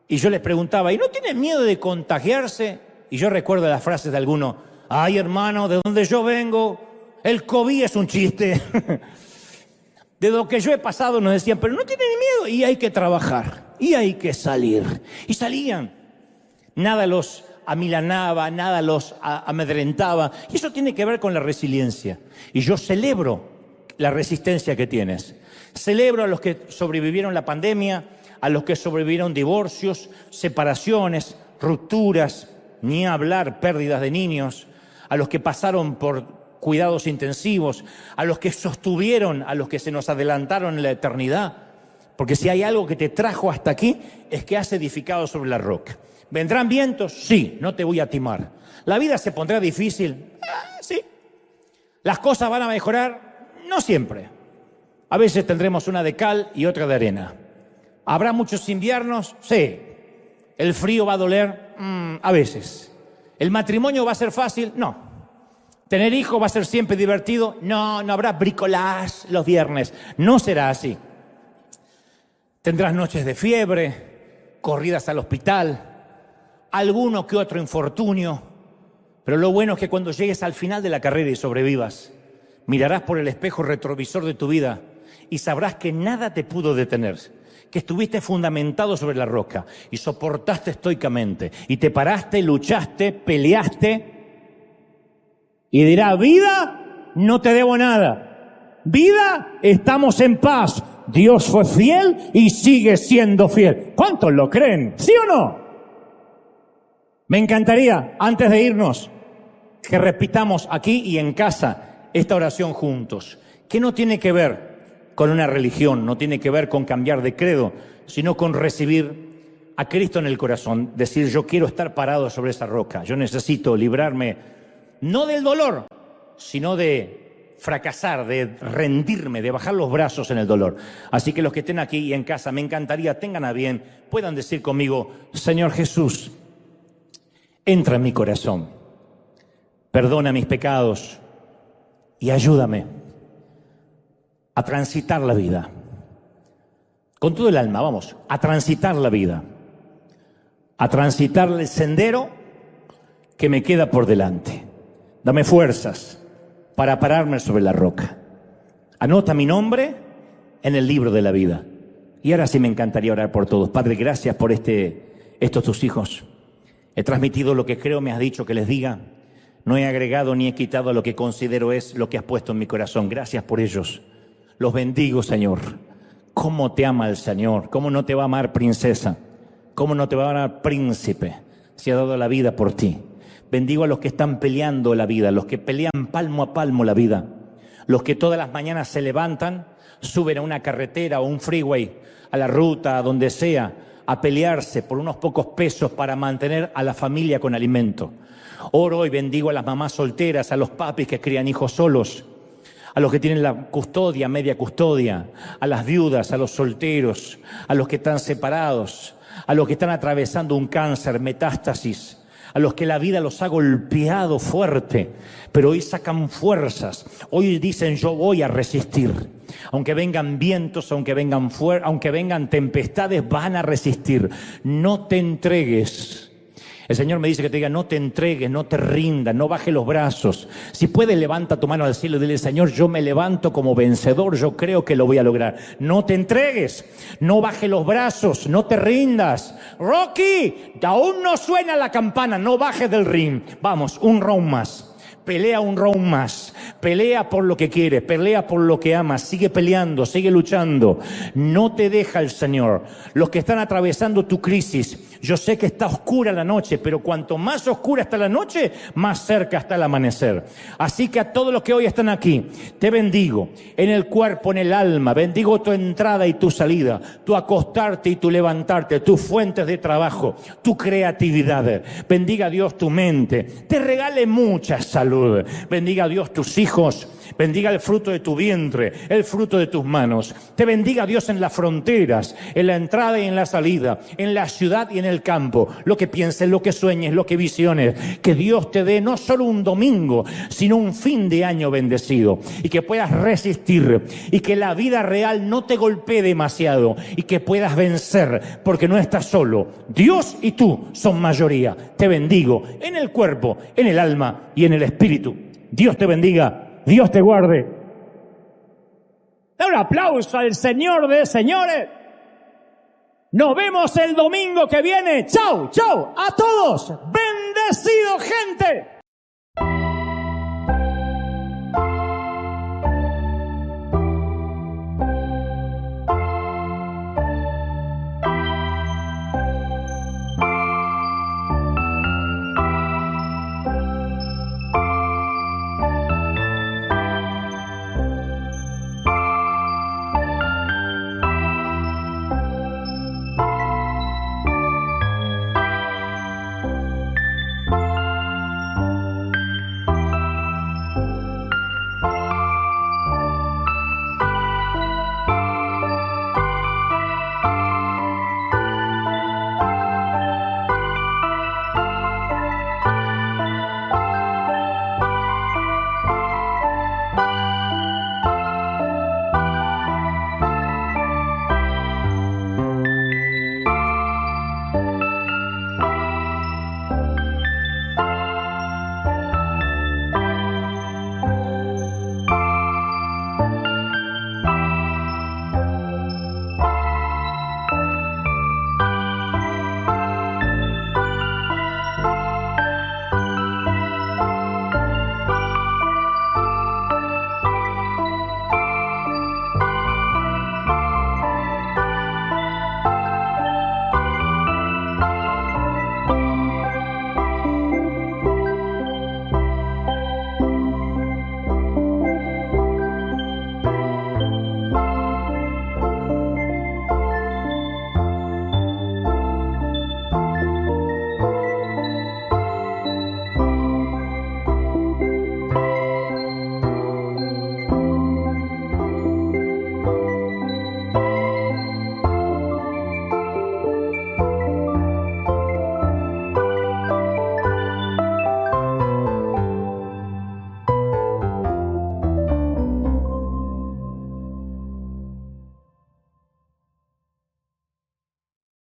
Y yo les preguntaba, ¿y no tienen miedo de contagiarse? Y yo recuerdo las frases de alguno, ay hermano, de donde yo vengo, el COVID es un chiste. De lo que yo he pasado nos decían, pero no tienen miedo, y hay que trabajar, y hay que salir. Y salían. Nada los amilanaba, nada los amedrentaba. Y eso tiene que ver con la resiliencia. Y yo celebro la resistencia que tienes. Celebro a los que sobrevivieron la pandemia, a los que sobrevivieron divorcios, separaciones, rupturas, ni hablar, pérdidas de niños, a los que pasaron por cuidados intensivos, a los que sostuvieron, a los que se nos adelantaron en la eternidad. Porque si hay algo que te trajo hasta aquí, es que has edificado sobre la roca. ¿Vendrán vientos? Sí, no te voy a timar. ¿La vida se pondrá difícil? Sí. ¿Las cosas van a mejorar? No siempre. A veces tendremos una de cal y otra de arena. ¿Habrá muchos inviernos? Sí. ¿El frío va a doler? A veces. ¿El matrimonio va a ser fácil? No. ¿Tener hijos va a ser siempre divertido? No, no habrá bricolage los viernes. No será así. Tendrás noches de fiebre, corridas al hospital, alguno que otro infortunio. Pero lo bueno es que cuando llegues al final de la carrera y sobrevivas, mirarás por el espejo retrovisor de tu vida y sabrás que nada te pudo detener, que estuviste fundamentado sobre la roca y soportaste estoicamente y te paraste, luchaste, peleaste. Y dirá, vida, no te debo nada. Vida, estamos en paz. Dios fue fiel y sigue siendo fiel. ¿Cuántos lo creen? ¿Sí o no? Me encantaría, antes de irnos, que repitamos aquí y en casa esta oración juntos, que no tiene que ver con una religión, no tiene que ver con cambiar de credo, sino con recibir a Cristo en el corazón. Decir, yo quiero estar parado sobre esa roca. Yo necesito librarme no del dolor, sino de fracasar, de rendirme, de bajar los brazos en el dolor. Así que los que estén aquí y en casa, me encantaría, tengan a bien, puedan decir conmigo, Señor Jesús, entra en mi corazón, perdona mis pecados y ayúdame a transitar la vida. Con todo el alma, vamos, a transitar la vida, a transitar el sendero que me queda por delante. Dame fuerzas para pararme sobre la roca. Anota mi nombre en el libro de la vida. Y ahora sí me encantaría orar por todos. Padre, gracias por estos tus hijos. He transmitido lo que creo me has dicho que les diga. No he agregado ni he quitado lo que considero es lo que has puesto en mi corazón. Gracias por ellos. Los bendigo, Señor. ¿Cómo te ama el Señor? ¿Cómo no te va a amar princesa? ¿Cómo no te va a amar príncipe? Se ha dado la vida por ti. Bendigo a los que están peleando la vida, los que pelean palmo a palmo la vida, los que todas las mañanas se levantan, suben a una carretera o un freeway, a la ruta, a donde sea, a pelearse por unos pocos pesos para mantener a la familia con alimento. Oro y bendigo a las mamás solteras, a los papis que crían hijos solos, a los que tienen la custodia, media custodia, a las viudas, a los solteros, a los que están separados, a los que están atravesando un cáncer, metástasis, a los que la vida los ha golpeado fuerte, pero hoy sacan fuerzas. Hoy dicen, yo voy a resistir. Aunque vengan vientos, aunque vengan tempestades, van a resistir. No te entregues. El Señor me dice que te diga, no te entregues, no te rindas, no bajes los brazos. Si puedes, levanta tu mano al cielo y dile, Señor, yo me levanto como vencedor, yo creo que lo voy a lograr. No te entregues, no bajes los brazos, no te rindas. Rocky, aún no suena la campana, no bajes del ring. Vamos, un round más. Pelea un round más, pelea por lo que quieres, pelea por lo que amas, sigue peleando, sigue luchando. No te deja el Señor. Los que están atravesando tu crisis, yo sé que está oscura la noche, pero cuanto más oscura está la noche, más cerca está el amanecer. Así que a todos los que hoy están aquí, te bendigo en el cuerpo, en el alma, bendigo tu entrada y tu salida, tu acostarte y tu levantarte, tus fuentes de trabajo, tu creatividad. Bendiga a Dios tu mente, te regale mucha salud. Bendiga a Dios tus hijos, bendiga el fruto de tu vientre, el fruto de tus manos. Te bendiga a Dios en las fronteras, en la entrada y en la salida, en la ciudad y en el campo. Lo que pienses, lo que sueñes, lo que visiones. Que Dios te dé no solo un domingo, sino un fin de año bendecido. Y que puedas resistir y que la vida real no te golpee demasiado y que puedas vencer, porque no estás solo. Dios y tú son mayoría. Te bendigo en el cuerpo, en el alma y en el espíritu. Dios te bendiga Dios te guarde. Da un aplauso al Señor de señores. Nos vemos el domingo que viene. Chau, chau a todos. Bendecido, gente.